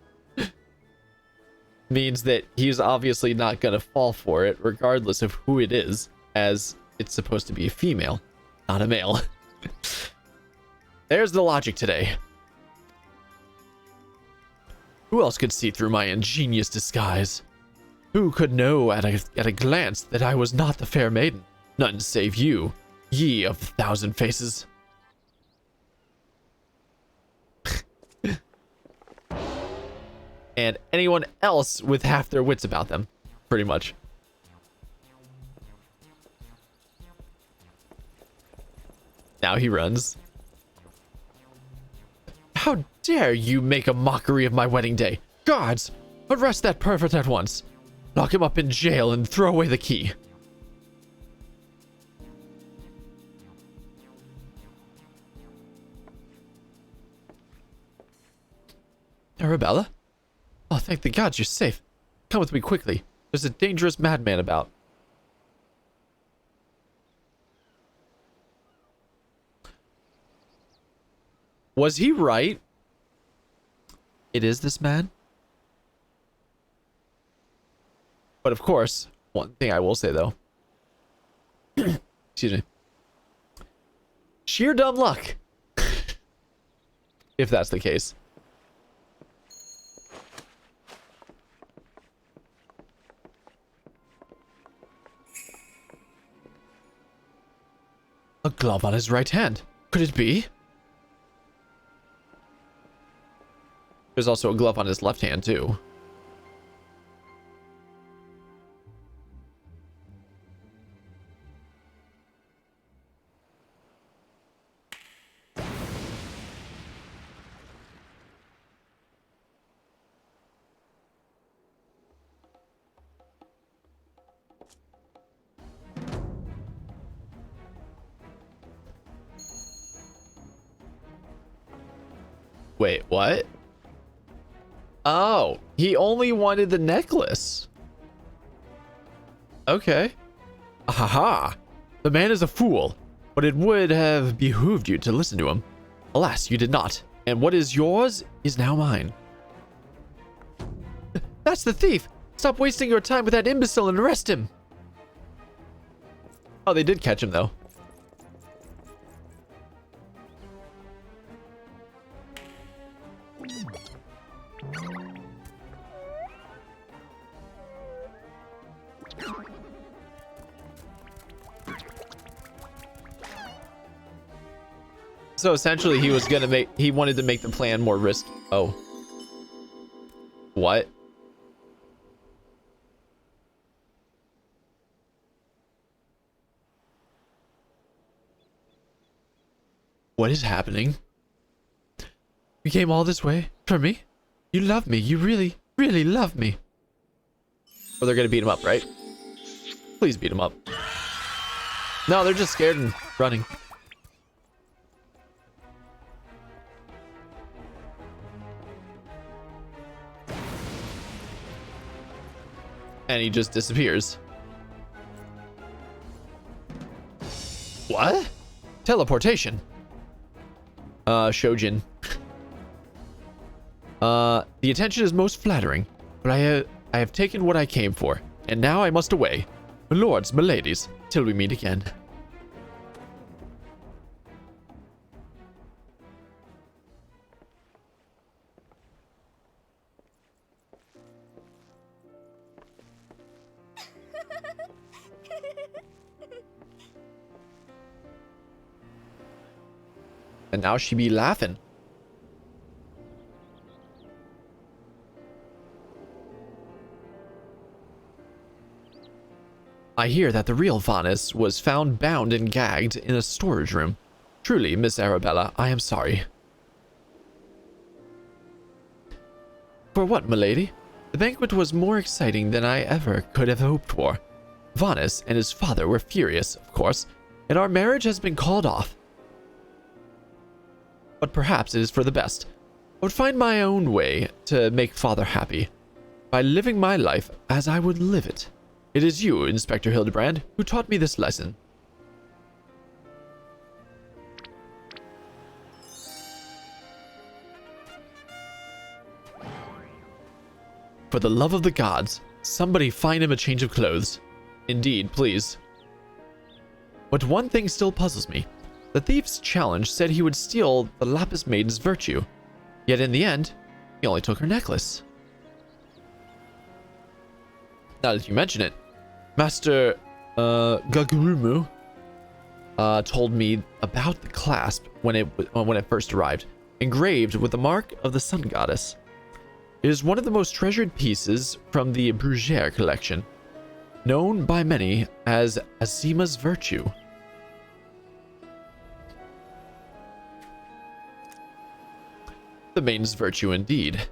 means that he's obviously not going to fall for it, regardless of who it is, as it's supposed to be a female, not a male. There's the logic today. Who else could see through my ingenious disguise? Who could know at a glance that I was not the fair maiden? None save you, ye of the 1,000 faces. And anyone else with half their wits about them, pretty much. Now he runs. How dare you make a mockery of my wedding day? Guards, arrest that pervert at once. Lock him up in jail and throw away the key. Arabella? Oh, thank the gods you're safe. Come with me quickly. There's a dangerous madman about. Was he right? It is this man? But of course, one thing I will say though. Excuse me. Sheer dumb luck. If that's the case. A glove on his right hand. Could it be? There's also a glove on his left hand, too. Wait, what? Oh, he only wanted the necklace. Okay. Ahaha! The man is a fool, but it would have behooved you to listen to him. Alas, you did not, and what is yours is now mine. That's the thief! Stop wasting your time with that imbecile and arrest him! Oh, they did catch him, though. So essentially, he wanted to make the plan more risky. Oh. What? What is happening? You came all this way for me? You love me. You really, really love me. Or they're gonna beat him up, right? Please beat him up. No, they're just scared and running. And he just disappears. What? Teleportation. Shojin. The attention is most flattering, but I have taken what I came for, and now I must away. My lords, my ladies, till we meet again. And now she be laughing. I hear that the real Vanus was found bound and gagged in a storage room. Truly, Miss Arabella, I am sorry. For what, milady? The banquet was more exciting than I ever could have hoped for. Vanus and his father were furious, of course, and our marriage has been called off. But perhaps it is for the best. I would find my own way to make father happy, by living my life as I would live it. It is you, Inspector Hildibrand, who taught me this lesson. For the love of the gods, somebody find him a change of clothes. Indeed, please. But one thing still puzzles me. The thief's challenge said he would steal the Lapis Maiden's virtue, yet in the end, he only took her necklace. Now that you mention it, Master Gagurumu told me about the clasp when it first arrived, engraved with the mark of the sun goddess. It is one of the most treasured pieces from the Brugiere collection, known by many as Azima's virtue. The maiden's virtue indeed.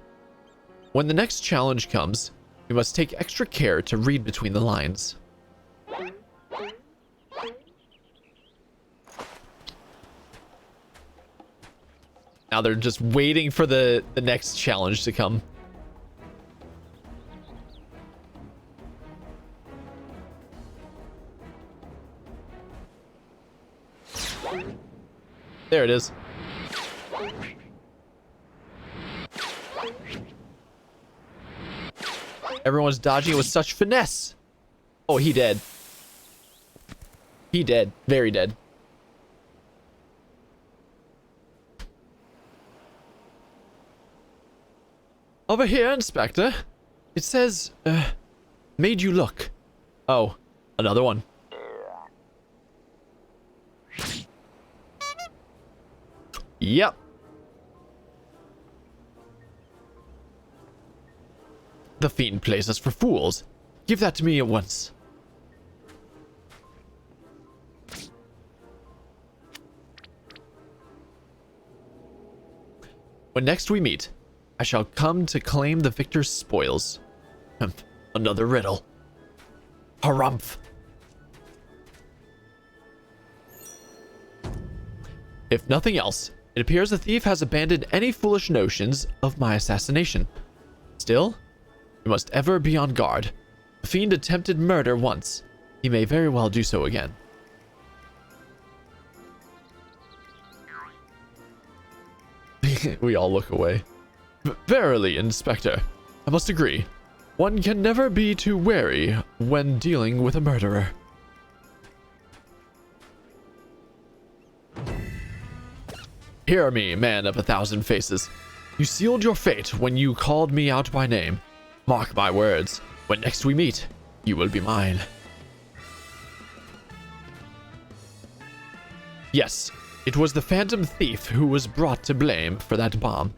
When the next challenge comes, we must take extra care to read between the lines. Now they're just waiting for the next challenge to come. There it is. Everyone's dodging it with such finesse. Oh, he dead. He dead. Very dead. Over here, Inspector. It says, made you look. Oh, another one. Yep. The fiend plays us for fools. Give that to me at once. When next we meet, I shall come to claim the victor's spoils. Another riddle. Harumph. If nothing else, it appears the thief has abandoned any foolish notions of my assassination. Still, we must ever be on guard. The fiend attempted murder once. he may very well do so again. We all look away. Verily, Inspector, I must agree. One can never be too wary when dealing with a murderer. Hear me, man of 1,000 faces. You sealed your fate when you called me out by name. Mark my words, when next we meet, you will be mine. Yes, it was the phantom thief who was brought to blame for that bomb.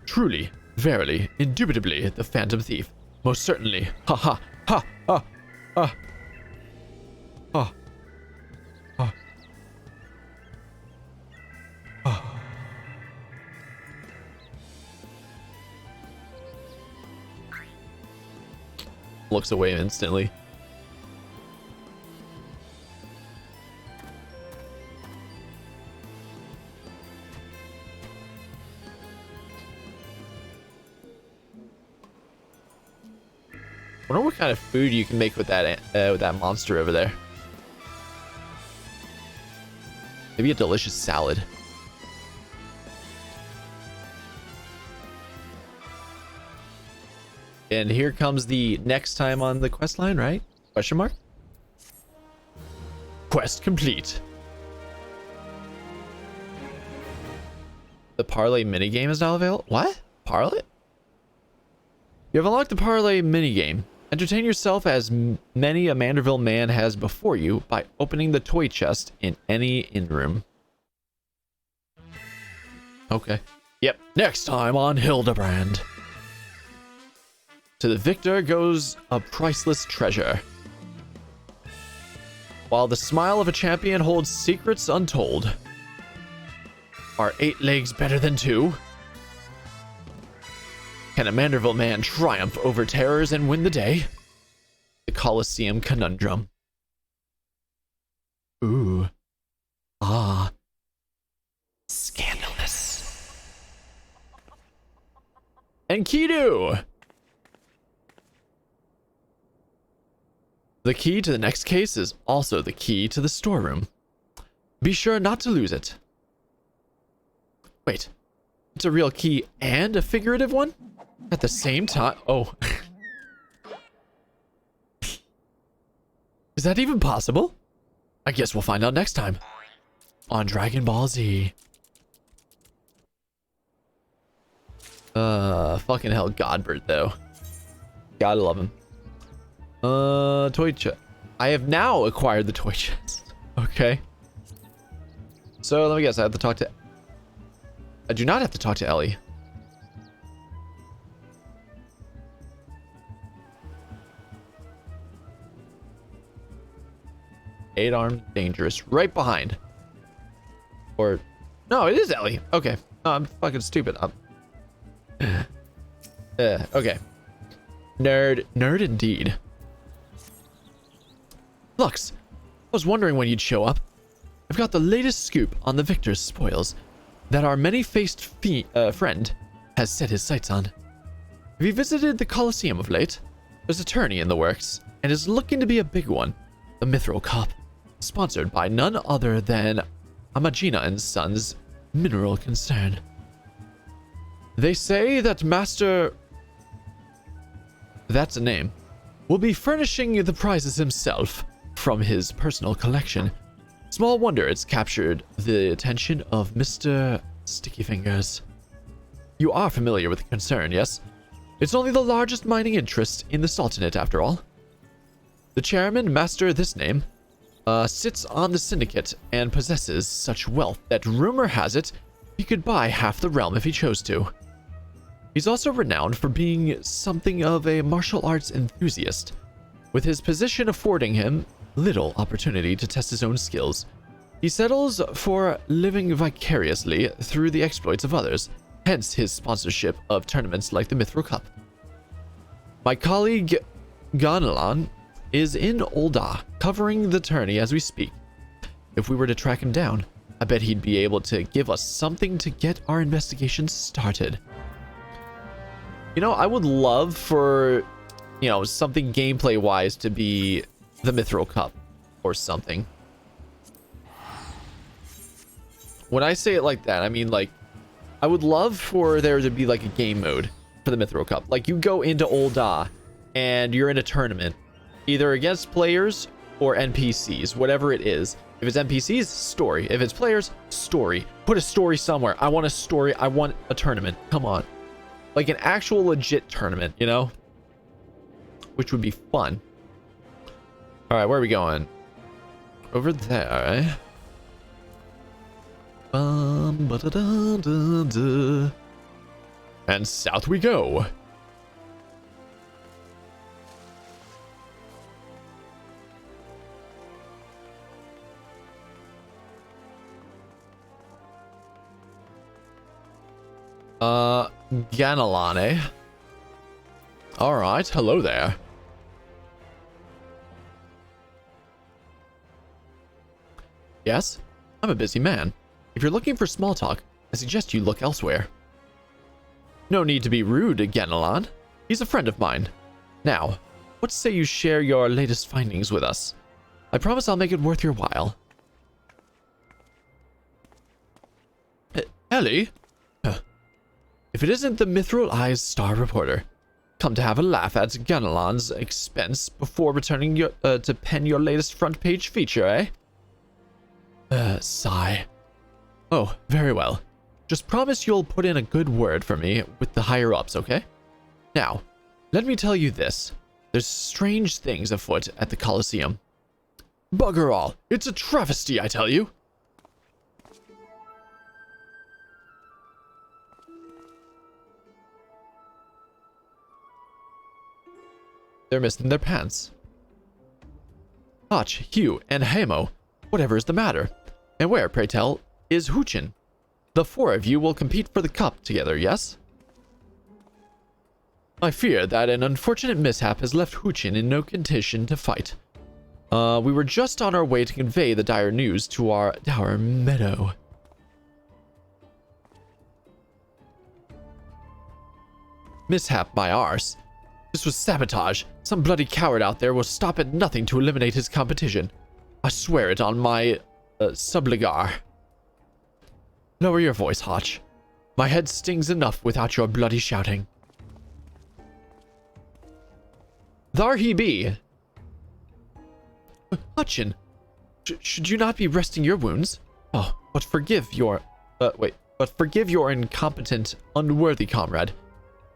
Truly, verily, indubitably the phantom thief. Most certainly. Ha ha ha ha ha ha ha. Looks away instantly. I wonder what kind of food you can make with that monster over there. Maybe a delicious salad. And here comes the next time on the quest line, right? Question mark? Quest complete. The parlay minigame is now available. What? Parlay? You have unlocked the parlay minigame. Entertain yourself as many a Manderville man has before you by opening the toy chest in any inn room. Okay. Yep. Next time on Hildibrand. To the victor goes a priceless treasure. While the smile of a champion holds secrets untold. Are 8 legs better than 2? Can a Manderville man triumph over terrors and win the day? The Colosseum Conundrum. Ooh. Ah. Scandalous. Enkidu! The key to the next case is also the key to the storeroom. Be sure not to lose it. Wait. It's a real key and a figurative one? At the same time? Oh. Is that even possible? I guess we'll find out next time. On Dragon Ball Z. Fucking hell, Godbert, though. Gotta love him. Toy chest. I have now acquired the toy chest. Okay. So, let me guess, I have to talk to... I do not have to talk to Ellie. Eight-armed, dangerous. Right behind. Or... No, it is Ellie. Okay. No, I'm fucking stupid. Okay. Nerd. Nerd indeed. Lux, I was wondering when you'd show up. I've got the latest scoop on the victor's spoils that our many-faced friend has set his sights on. Have you visited the Colosseum of late? There's a tourney in the works, and is looking to be a big one. The Mithril Cup, sponsored by none other than Amagina and Sons Mineral Concern. They say that Master... That's a name. Will be furnishing the prizes himself from his personal collection. Small wonder it's captured the attention of Mr. Sticky Fingers. You are familiar with the concern, yes? It's only the largest mining interest in the Sultanate, after all. The chairman, Master this name, sits on the syndicate and possesses such wealth that rumor has it he could buy half the realm if he chose to. He's also renowned for being something of a martial arts enthusiast, with his position affording him little opportunity to test his own skills. He settles for living vicariously through the exploits of others, hence his sponsorship of tournaments like the Mithril Cup. My colleague Ganelan is in Olda, covering the tourney as we speak. If we were to track him down, I bet he'd be able to give us something to get our investigation started. You know, I would love for, you know, something gameplay-wise to be the Mithril Cup. or something. When I say it like that, I mean like, I would love for there to be like a game mode for the Mithril Cup. Like you go into Ul'dah and you're in a tournament, either against players or NPCs, whatever it is. If it's NPCs, story. If it's players, story. Put a story somewhere. I want a story. I want a tournament. Come on. Like an actual legit tournament, you know? Which would be fun. All right, where are we going? Over there. And south we go. Ganalane. All right, hello there. Yes, I'm a busy man. If you're looking for small talk, I suggest you look elsewhere. No need to be rude, Ganalan. He's a friend of mine. Now, what say you share your latest findings with us? I promise I'll make it worth your while. Ellie? If it isn't the Mithril Eyes Star Reporter, come to have a laugh at Ganalan's expense before returning to pen your latest front page feature, eh? Sigh. Oh, very well. Just promise you'll put in a good word for me with the higher-ups, okay? Now, let me tell you this. There's strange things afoot at the Colosseum. Bugger all. It's a travesty, I tell you. They're missing their pants. Hotch, Hugh, and Hamo, whatever is the matter? And where, pray tell, is Huchin? The four of you will compete for the cup together, yes? I fear that an unfortunate mishap has left Huchin in no condition to fight. We were just on our way to convey the dire news to our dour meadow. Mishap my arse. This was sabotage. Some bloody coward out there will stop at nothing to eliminate his competition. I swear it on my subligar. Lower your voice, Hotch. My head stings enough without your bloody shouting. Thar he be. Hutchin, should you not be resting your wounds? Oh, but forgive your incompetent, unworthy comrade.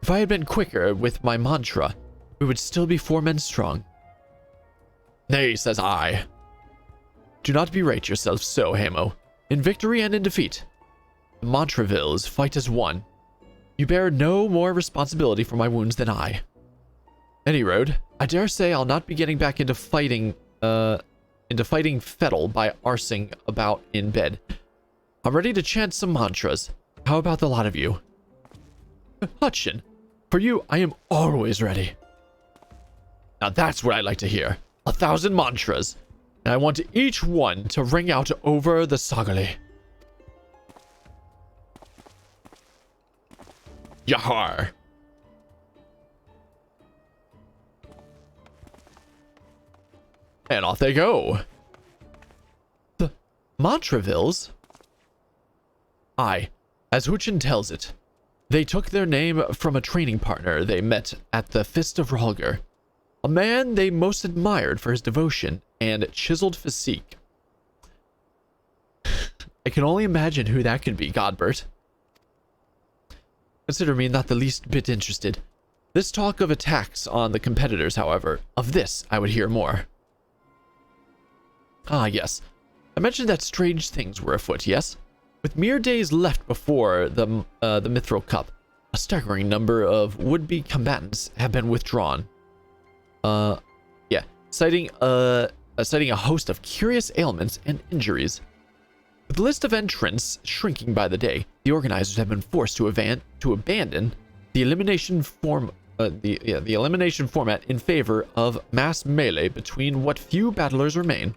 If I had been quicker with my mantra, we would still be 4 men strong. Nay, says I. Do not berate yourself so, Hamo. In victory and in defeat, the Montrevilles fight as one. You bear no more responsibility for my wounds than I. Any road, I dare say I'll not be getting back into fighting Fettle by arsing about in bed. I'm ready to chant some mantras. How about the lot of you? Hutchin, for you, I am always ready. Now that's what I like to hear. 1,000 mantras. And I want each one to ring out over the Sagali. Yahar. And off they go. The Montrevilles? Aye, as Huchin tells it. They took their name from a training partner they met at the Fist of Rhalgr. A man they most admired for his devotion and chiseled physique. I can only imagine who that could be, Godbert. Consider me not the least bit interested. This talk of attacks on the competitors, however, of this I would hear more. Ah, yes. I mentioned that strange things were afoot, yes? With mere days left before the Mithril Cup, a staggering number of would-be combatants have been withdrawn. Citing a host of curious ailments and injuries. With the list of entrants shrinking by the day, the organizers have been forced to abandon the elimination elimination format in favor of mass melee between what few battlers remain.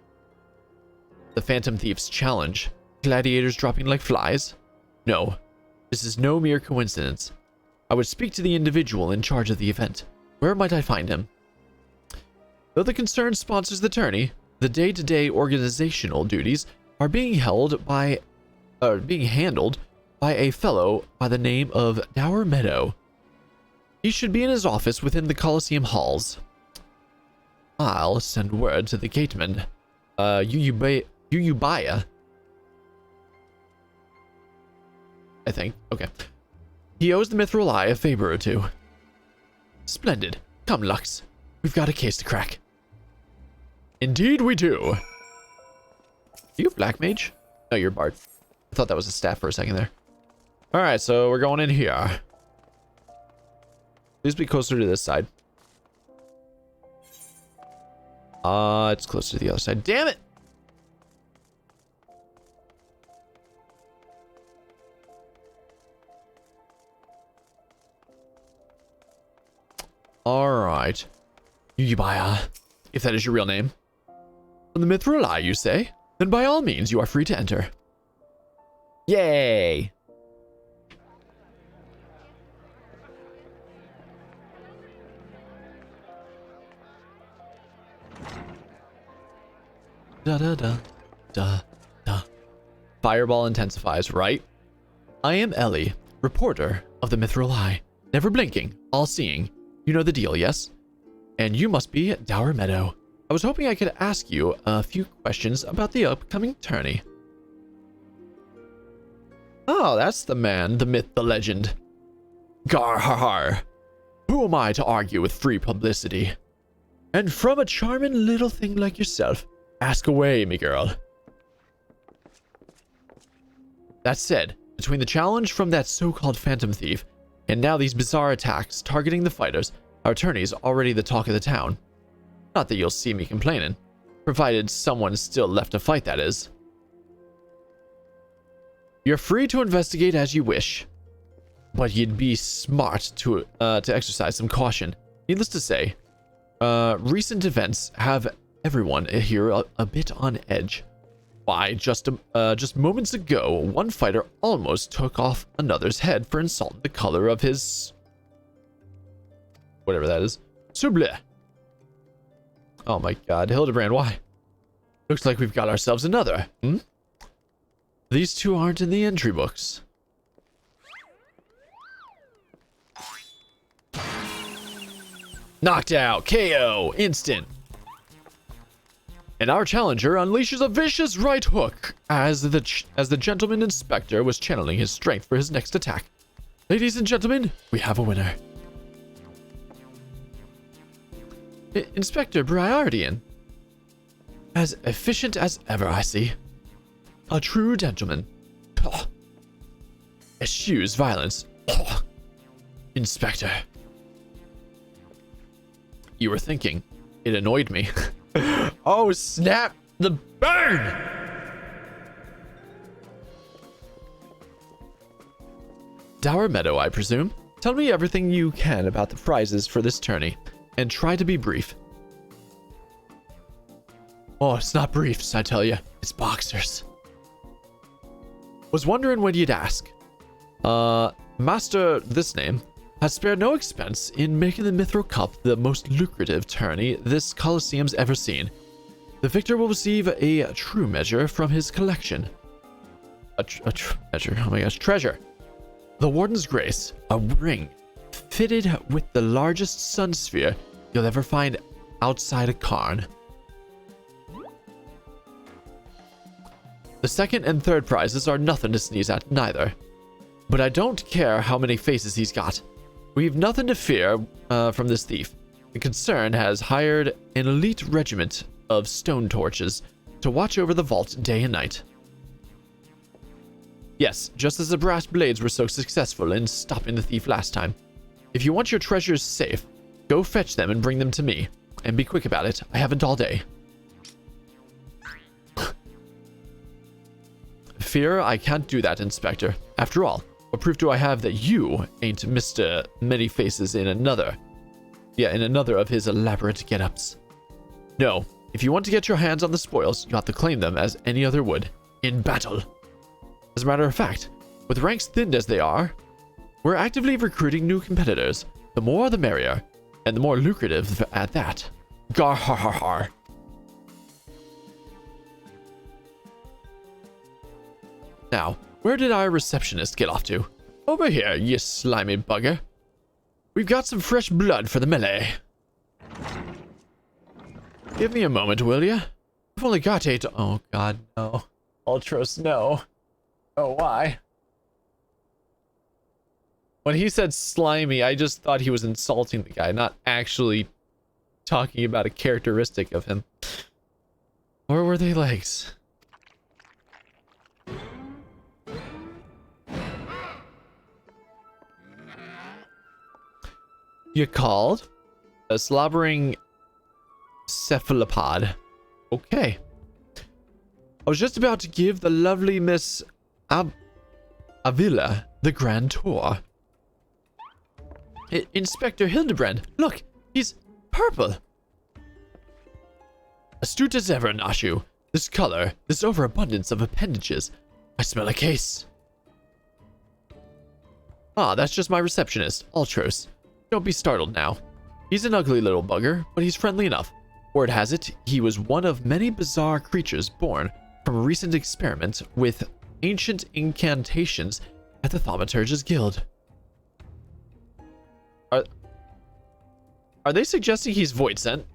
The Phantom Thieves challenge. Gladiators dropping like flies? No, this is no mere coincidence. I would speak to the individual in charge of the event. Where might I find him? Though the concern sponsors the tourney, The day-to-day organizational duties are being handled by a fellow by the name of Dower Meadow. He should be in his office within the Coliseum halls. I'll send word to the gateman, Yuyubaya. I think. Okay. He owes the Mithril Eye a favor or two. Splendid. Come, Lux. We've got a case to crack. Indeed we do. Are you Black Mage? No, you're Bard. I thought that was a staff for a second there. Alright, so we're going in here. Please be closer to this side. It's closer to the other side. Damn it! Alright. Yuyubaya, if that is your real name. The Mithril Eye, you say? Then by all means, you are free to enter. Yay! Da da da da da. Fireball intensifies, right? I am Ellie, reporter of the Mithril Eye. Never blinking, all-seeing. You know the deal, yes? And you must be Dower Meadow. I was hoping I could ask you a few questions about the upcoming tourney. Oh, that's the man, the myth, the legend. Gar har har. Who am I to argue with free publicity? And from a charming little thing like yourself, ask away, me girl. That said, between the challenge from that so-called phantom thief, and now these bizarre attacks targeting the fighters, our tourney's already the talk of the town. Not that you'll see me complaining, provided someone's still left to fight, that is. You're free to investigate as you wish, but you'd be smart to exercise some caution. Needless to say, recent events have everyone here a bit on edge. Why, just moments ago, one fighter almost took off another's head for insulting the color of his... whatever that is. Souble. Oh my god, Hildibrand, why? Looks like we've got ourselves another, hmm? These two aren't in the entry books. Knocked out, KO, instant. And our challenger unleashes a vicious right hook as the gentleman inspector was channeling his strength for his next attack. Ladies and gentlemen, we have a winner. Inspector Briardian. As efficient as ever, I see. A true gentleman. Eschews violence. Inspector. You were thinking. It annoyed me. Oh, snap! The burn! Dower Meadow, I presume. Tell me everything you can about the prizes for this tourney, and try to be brief. Oh, it's not briefs, I tell you. It's boxers. Was wondering when you'd ask. Master, this name, has spared no expense in making the Mithril Cup the most lucrative tourney this Coliseum's ever seen. The victor will receive a true measure from his collection. Measure, oh my gosh, treasure. The Warden's Grace, a ring fitted with the largest sun sphere you'll ever find outside a Karn. The second and third prizes are nothing to sneeze at, neither. But I don't care how many faces he's got. We've nothing to fear from this thief. The concern has hired an elite regiment of stone torches to watch over the vault day and night. Yes, just as the brass blades were so successful in stopping the thief last time. If you want your treasures safe, go fetch them and bring them to me. And be quick about it. I haven't all day. Fear I can't do that, Inspector. After all, what proof do I have that you ain't Mr. Many Faces in another? Yeah, in another of his elaborate get-ups. No, if you want to get your hands on the spoils, you have to claim them as any other would. In battle. As a matter of fact, with ranks thinned as they are, we're actively recruiting new competitors. The more the merrier, and the more lucrative at that. Gar har har har. Now, where did our receptionist get off to? Over here, you slimy bugger. We've got some fresh blood for the melee. Give me a moment, will ya? I've only got 8... Oh, God, no. Ultros, no. Oh, why? When he said slimy, I just thought he was insulting the guy, not actually talking about a characteristic of him. Or were they legs? You called? A slobbering cephalopod. Okay. I was just about to give the lovely Miss Avila the grand tour. Inspector Hildibrand, look, he's purple. Astute as ever, Nashu. This color, this overabundance of appendages. I smell a case. Ah, that's just my receptionist, Ultros. Don't be startled now. He's an ugly little bugger, but he's friendly enough. Word has it, he was one of many bizarre creatures born from a recent experiment with ancient incantations at the Thaumaturge's Guild. Are they suggesting he's void sent?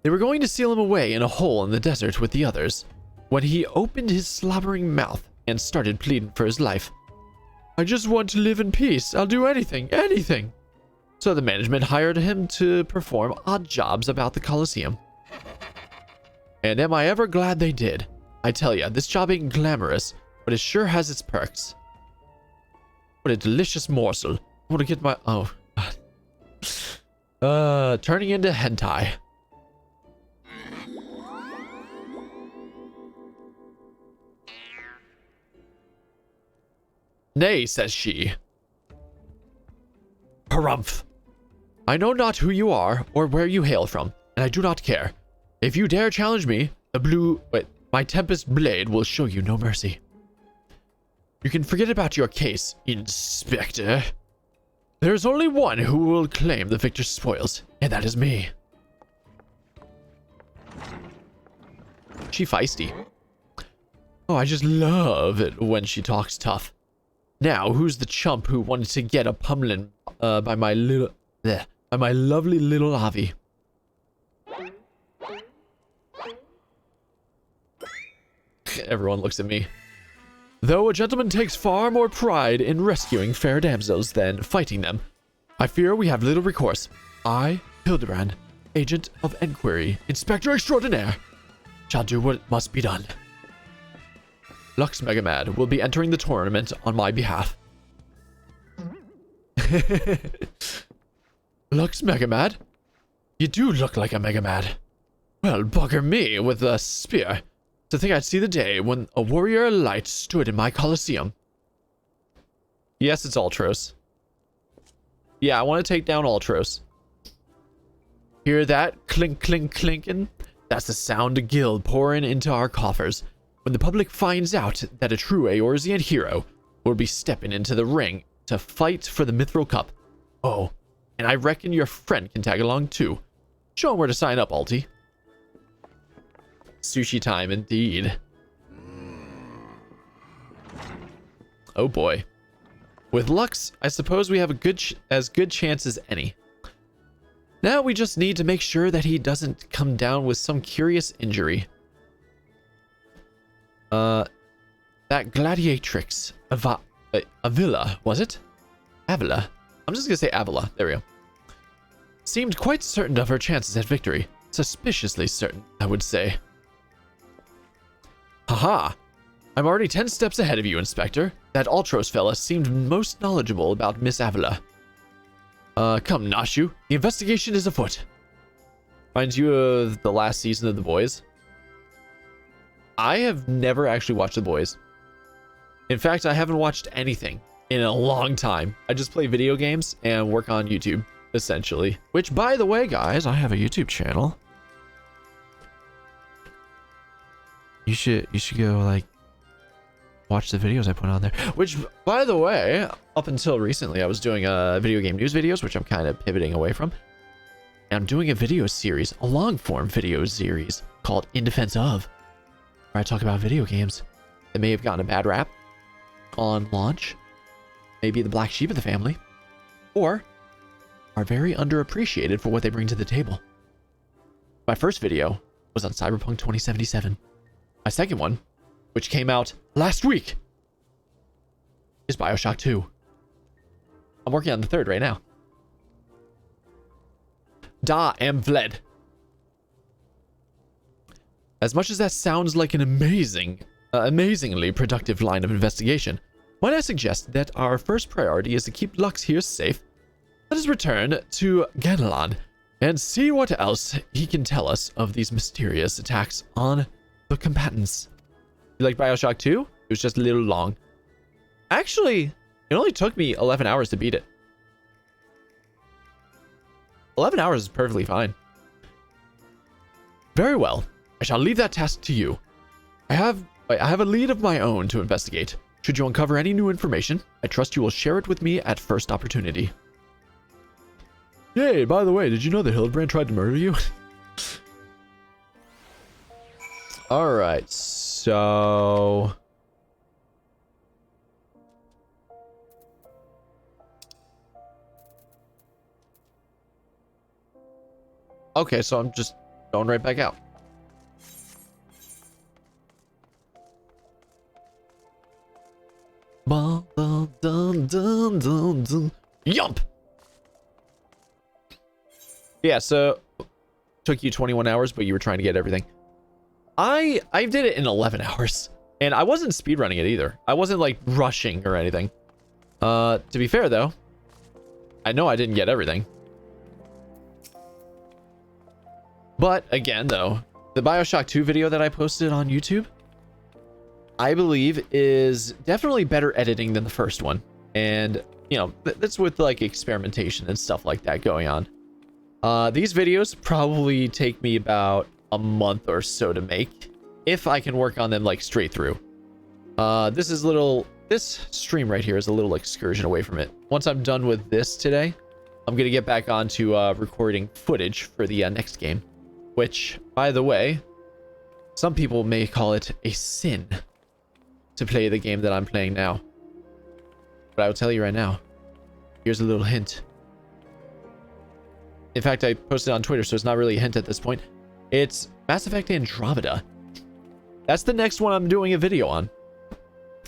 They were going to seal him away in a hole in the desert with the others, when he opened his slobbering mouth and started pleading for his life. I just want to live in peace. I'll do anything, anything. So the management hired him to perform odd jobs about the Colosseum. And am I ever glad they did? I tell ya, this job ain't glamorous, but it sure has its perks. What a delicious morsel. I want to get my... Oh, God. Turning into hentai. Nay, says she. Harumph. I know not who you are or where you hail from, and I do not care. If you dare challenge me, my Tempest blade will show you no mercy. You can forget about your case, Inspector. There's only one who will claim the victor's spoils, and that is me. She feisty. Oh, I just love it when she talks tough. Now, who's the chump who wanted to get a pummeling by my lovely little Avi? Everyone looks at me. Though a gentleman takes far more pride in rescuing fair damsels than fighting them, I fear we have little recourse. I, Hildibrand, agent of enquiry, inspector extraordinaire, shall do what must be done. Lux MegaMad will be entering the tournament on my behalf. Lux MegaMad? You do look like a MegaMad. Well, bugger me with a spear. To think I'd see the day when a warrior light stood in my Colosseum. Yes, it's Ultros. Yeah, I want to take down Ultros. Hear that? Clink, clink, clinking? That's the sound of guild pouring into our coffers. When the public finds out that a true Eorzean hero will be stepping into the ring to fight for the Mithril Cup. Oh, and I reckon your friend can tag along too. Show him where to sign up, Alti. Sushi time, indeed. Oh boy. With Lux, I suppose we have as good chance as any. Now we just need to make sure that he doesn't come down with some curious injury. That gladiatrix, Avila, was it? Avila? I'm just gonna say Avila. There we go. Seemed quite certain of her chances at victory. Suspiciously certain, I would say. Haha! I'm already 10 steps ahead of you, Inspector. That Ultros fella seemed most knowledgeable about Miss Avila. Come, Nashu. The investigation is afoot. Reminds you of the last season of The Boys? I have never actually watched The Boys. In fact, I haven't watched anything in a long time. I just play video games and work on YouTube, essentially. Which, by the way, guys, I have a YouTube channel. You should go, like, watch the videos I put on there. Which, by the way, up until recently, I was doing video game news videos, which I'm kind of pivoting away from. And I'm doing a video series, a long-form video series, called In Defense Of, where I talk about video games. that may have gotten a bad rap on launch, maybe the black sheep of the family, or are very underappreciated for what they bring to the table. My first video was on Cyberpunk 2077. My second one, which came out last week, is BioShock 2. I'm working on the third right now. MegaMadVlad. As much as that sounds like an amazingly productive line of investigation, might I suggest that our first priority is to keep Lux here safe. Let us return to Ganelon and see what else he can tell us of these mysterious attacks on the combatants. You like BioShock 2? It was just a little long. Actually, it only took me 11 hours to beat it. 11 hours is perfectly fine. Very well. I shall leave that task to you. I have a lead of my own to investigate. Should you uncover any new information, I trust you will share it with me at first opportunity. Yay, by the way, did you know that Hildibrand tried to murder you? Alright, so... Okay, so I'm just going right back out. Yump! Yeah, so took you 21 hours, but you were trying to get everything. I did it in 11 hours, and I wasn't speedrunning it either. I wasn't like rushing or anything. To be fair though, I know I didn't get everything. But again though, the BioShock 2 video that I posted on YouTube, I believe is definitely better editing than the first one. And, you know, that's with like experimentation and stuff like that going on. These videos probably take me about a month or so to make, if I can work on them like straight through. This stream right here is a little excursion away from it. Once I'm done with this today, I'm gonna get back onto recording footage for the next game, which, by the way, some people may call it a sin to play the game that I'm playing now. But I will tell you right now, here's a little hint. In fact, I posted it on Twitter, so it's not really a hint at this point. It's Mass Effect Andromeda. That's the next one I'm doing a video on.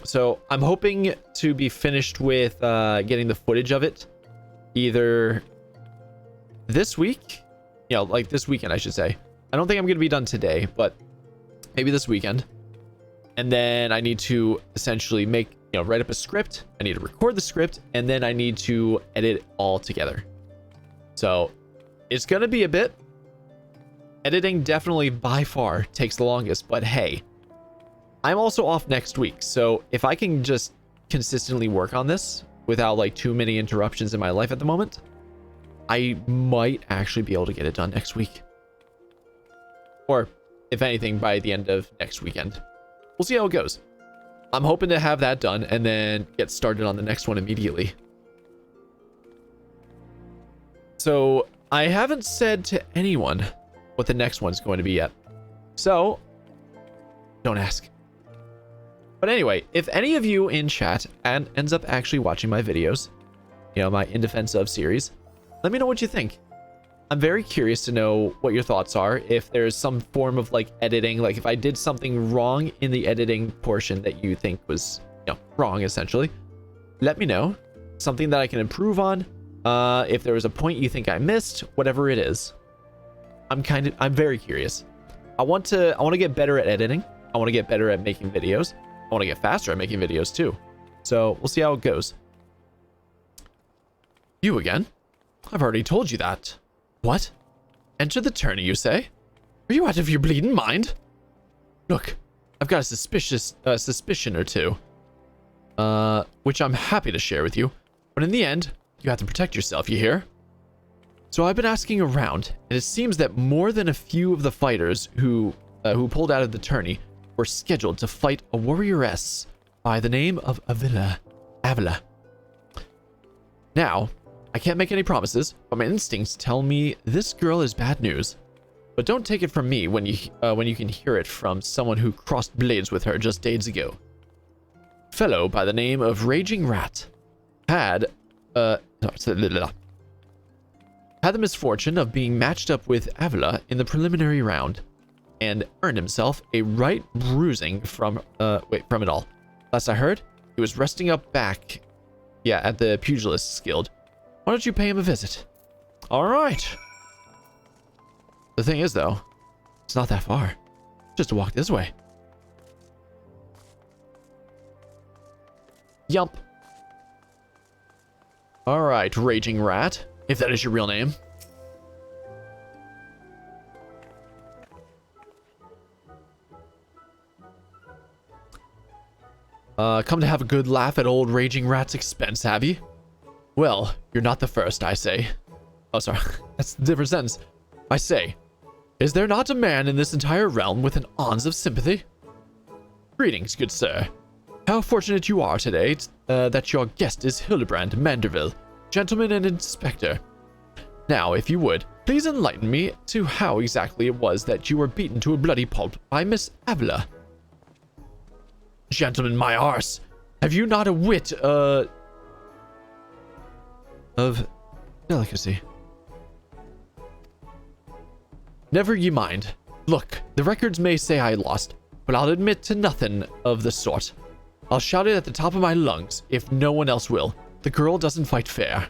So I'm hoping to be finished with getting the footage of it either this week, you know, like this weekend, I should say. I don't think I'm going to be done today, but maybe this weekend. And then I need to essentially write up a script. I need to record the script, and then I need to edit it all together. So it's going to be a bit. Editing definitely by far takes the longest, but hey, I'm also off next week. So if I can just consistently work on this without like too many interruptions in my life at the moment, I might actually be able to get it done next week. Or if anything, by the end of next weekend. We'll see how it goes. I'm hoping to have that done and then get started on the next one immediately. So I haven't said to anyone what the next one's going to be yet. So don't ask. But anyway, if any of you in chat and ends up actually watching my videos, you know, my In Defense Of series, let me know what you think. I'm very curious to know what your thoughts are. If there's some form of like editing, like if I did something wrong in the editing portion that you think was, you know, wrong essentially, let me know. Something that I can improve on. If there was a point you think I missed, whatever it is. I'm very curious. I want to get better at editing. I want to get better at making videos. I want to get faster at making videos too. So we'll see how it goes. You again? I've already told you that. What? Enter the tourney, you say? Are you out of your bleeding mind? Look, I've got a suspicion or two, which I'm happy to share with you. But in the end, you have to protect yourself, you hear? So I've been asking around, and it seems that more than a few of the fighters who pulled out of the tourney were scheduled to fight a warrioress by the name of Avila. Now, I can't make any promises, but my instincts tell me this girl is bad news. But don't take it from me when you can hear it from someone who crossed blades with her just days ago. fellow by the name of Raging Rat had the misfortune of being matched up with Avila in the preliminary round and earned himself a right bruising from it all. Last I heard, he was resting up back, at the Pugilists Guild. Why don't you pay him a visit? All right. The thing is, though, it's not that far. Just to walk this way. Yump. All right, Raging Rat, if that is your real name. Come to have a good laugh at old Raging Rat's expense, have you? Well, you're not the first, I say. Oh, sorry. That's a different sentence. I say, is there not a man in this entire realm with an ounce of sympathy? Greetings, good sir. How fortunate you are today that your guest is Hildibrand Manderville, gentleman and inspector. Now, if you would, please enlighten me to how exactly it was that you were beaten to a bloody pulp by Miss Avila. Gentlemen, my arse, have you not a whit, of delicacy? Never ye mind. Look, the records may say I lost, but I'll admit to nothing of the sort. I'll shout it at the top of my lungs, if no one else will. The girl doesn't fight fair.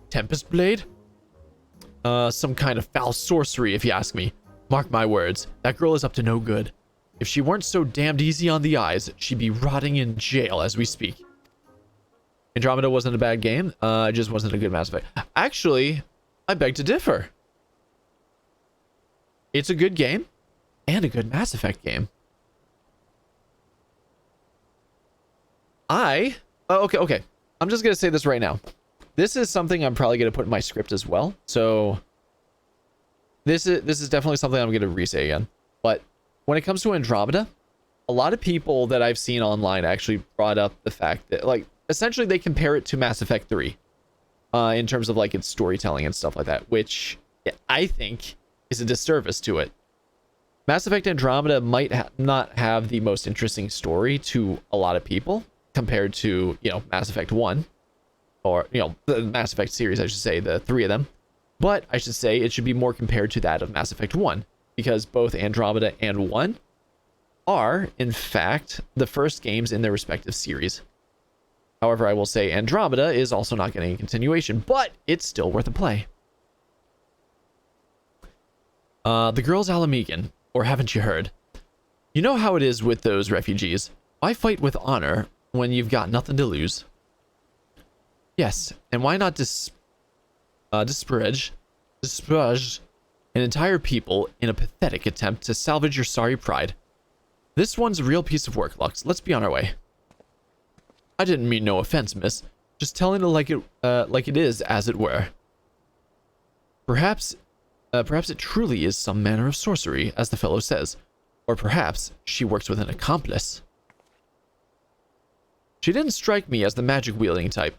Tempest Blade? Some kind of foul sorcery, if you ask me. Mark my words, that girl is up to no good. If she weren't so damned easy on the eyes, she'd be rotting in jail as we speak. Andromeda wasn't a bad game, it just wasn't a good Mass Effect. Actually, I beg to differ. It's a good game, and a good Mass Effect game. Okay. I'm just going to say this right now. This is something I'm probably going to put in my script as well. So, this is definitely something I'm going to re-say again. But when it comes to Andromeda, a lot of people that I've seen online actually brought up the fact that, like, essentially they compare it to Mass Effect 3 in terms of, like, its storytelling and stuff like that, which I think is a disservice to it. Mass Effect Andromeda might not have the most interesting story to a lot of people compared to, Mass Effect 1, or, the Mass Effect series, I should say, the 3 of them. But I should say it should be more compared to that of Mass Effect 1. Because both Andromeda and 1 are, in fact, the first games in their respective series. However, I will say Andromeda is also not getting a continuation, but it's still worth a play. The girl's Alamegan, or haven't you heard? You know how it is with those refugees. Why fight with honor when you've got nothing to lose? Yes, and why not disparage an entire people in a pathetic attempt to salvage your sorry pride? This one's a real piece of work, Lux. Let's be on our way. I didn't mean no offense, miss. Just telling it like it is, as it were. Perhaps it truly is some manner of sorcery, as the fellow says. Or perhaps she works with an accomplice. She didn't strike me as the magic-wielding type.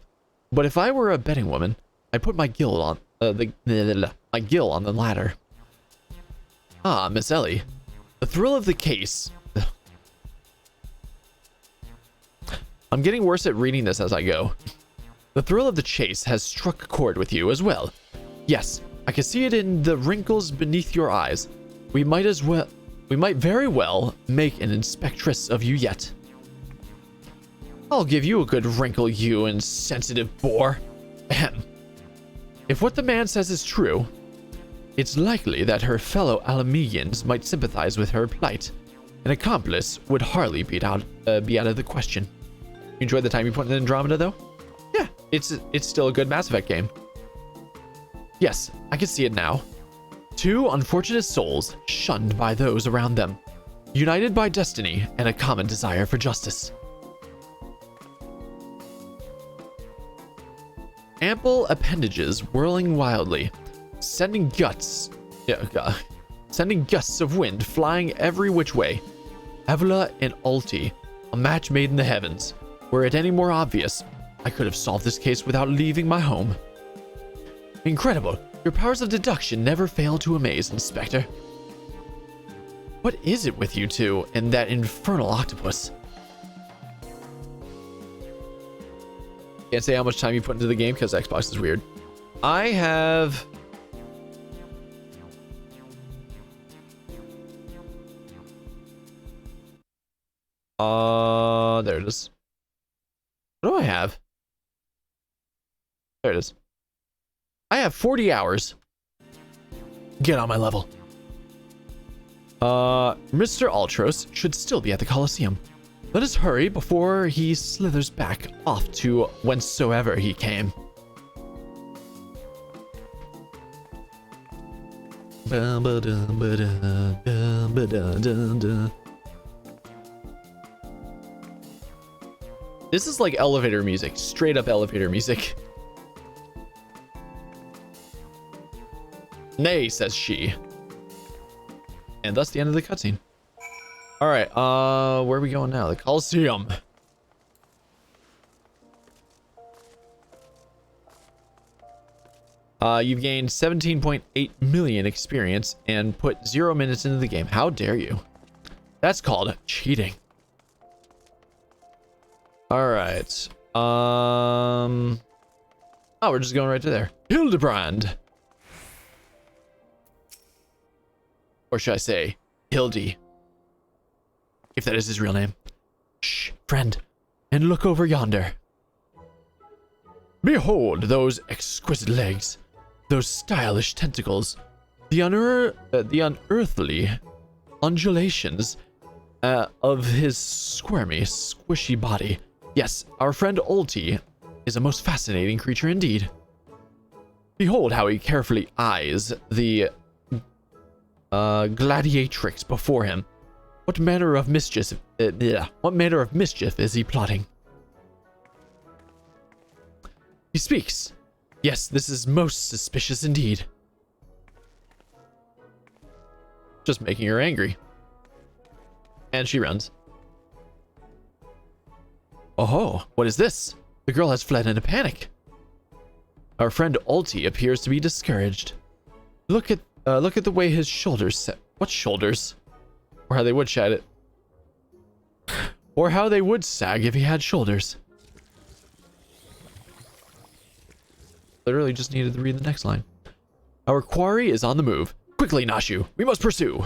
But if I were a betting woman, I'd put my gill on my gill on the ladder. Ah, Miss Ellie. The thrill of the case. I'm getting worse at reading this as I go. The thrill of the chase has struck a chord with you as well. Yes, I can see it in the wrinkles beneath your eyes. We might very well make an inspectress of you yet. I'll give you a good wrinkle, you insensitive boar. Ahem. If what the man says is true, it's likely that her fellow Alamegians might sympathize with her plight. An accomplice would hardly be out of the question. You enjoyed the time you put in Andromeda, though? Yeah, it's still a good Mass Effect game. Yes, I can see it now. Two unfortunate souls shunned by those around them, united by destiny and a common desire for justice. Ample appendages whirling wildly, sending gusts of wind flying every which way. Avila and Ulti, a match made in the heavens. Were it any more obvious, I could have solved this case without leaving my home. Incredible. Your powers of deduction never fail to amaze, Inspector. What is it with you two and that infernal octopus? Can't say how much time you put into the game because Xbox is weird. I have... there it is. What do I have? There it is. I have 40 hours. Get on my level. Mr. Ultros should still be at the Coliseum. Let us hurry before he slithers back off to whencesoever he came. This is like elevator music, straight up elevator music. Nay, says she. And thus the end of the cutscene. Alright, where are we going now? The Coliseum. You've gained 17.8 million experience and put 0 minutes into the game. How dare you? That's called cheating. Alright. Oh, we're just going right to there. Hildibrand. Or should I say, Hildy. If that is his real name. Shh, friend. And look over yonder. Behold those exquisite legs. Those stylish tentacles. The unearthly undulations of his squirmy, squishy body. Yes, our friend Ulti is a most fascinating creature indeed. Behold how he carefully eyes the gladiatrix before him. What manner of mischief? What manner of mischief is he plotting? He speaks. Yes, this is most suspicious indeed. Just making her angry. And she runs. Oh, what is this? The girl has fled in a panic. Our friend Ulti appears to be discouraged. Look at the way his shoulders set. What shoulders? Or how they would shed it. Or how they would sag if he had shoulders. Literally just needed to read the next line. Our quarry is on the move. Quickly, Nashu. We must pursue.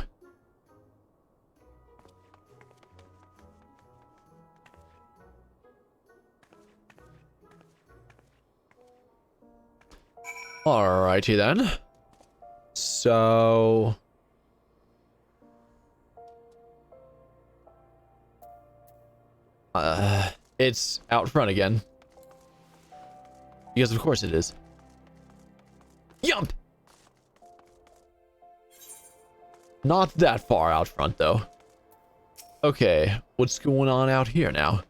Alrighty then. So... it's out front again. Because of course it is. Yump! Not that far out front though. Okay, what's going on out here now?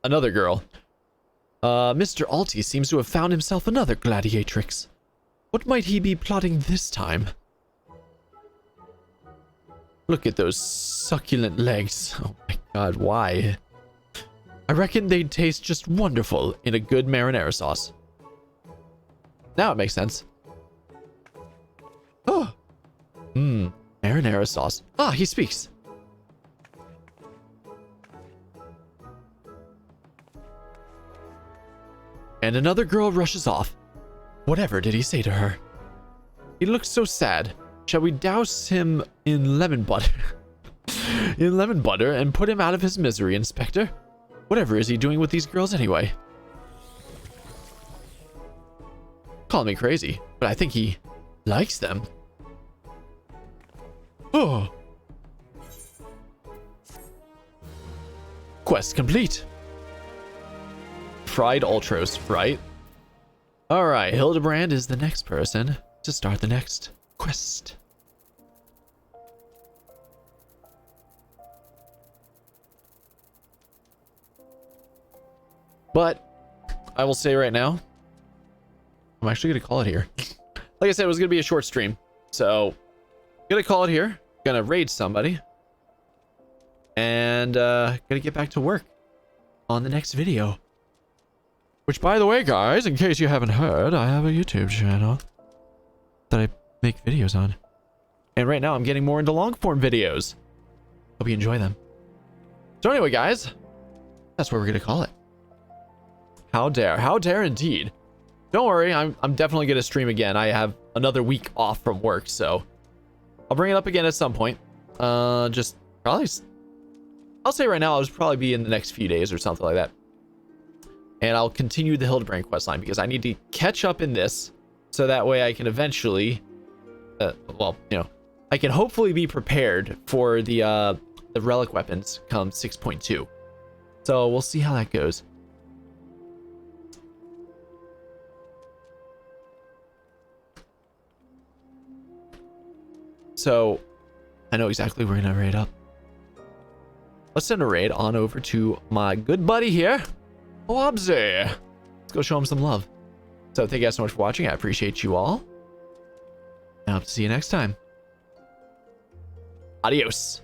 Another girl. Mr. Ulti seems to have found himself another gladiatrix. What might he be plotting this time? Look at those succulent legs. Oh my god, why? I reckon they'd taste just wonderful in a good marinara sauce. Now it makes sense. Oh. Marinara sauce. Ah, he speaks. And another girl rushes off. Whatever did he say to her? He looks so sad. Shall we douse him in lemon butter? In lemon butter and put him out of his misery, Inspector? Whatever is he doing with these girls anyway? Call me crazy, but I think he likes them. Oh. Quest complete. Fried Ultros, right? Alright, Hildibrand is the next person to start the next quest. But I will say right now, I'm actually going to call it here. Like I said, it was going to be a short stream. So, going to call it here. Going to raid somebody. And going to get back to work on the next video. Which, by the way, guys, in case you haven't heard, I have a YouTube channel that I make videos on. And right now, I'm getting more into long-form videos. Hope you enjoy them. So anyway, guys, that's where we're going to call it. How dare indeed. Don't worry, I'm definitely gonna stream again. I have another week off from work, so I'll bring it up again at some point. Just probably, I'll say right now, I'll just probably be in the next few days or something like that. And I'll continue the Hildibrand questline because I need to catch up in this, so that way I can eventually, well, you know, I can hopefully be prepared for the relic weapons come 6.2. So we'll see how that goes. So I know exactly where we're gonna raid up. Let's send a raid on over to my good buddy here, Wobsy. Let's go show him some love. So thank you guys so much for watching. I appreciate you all. I hope to see you next time. Adios.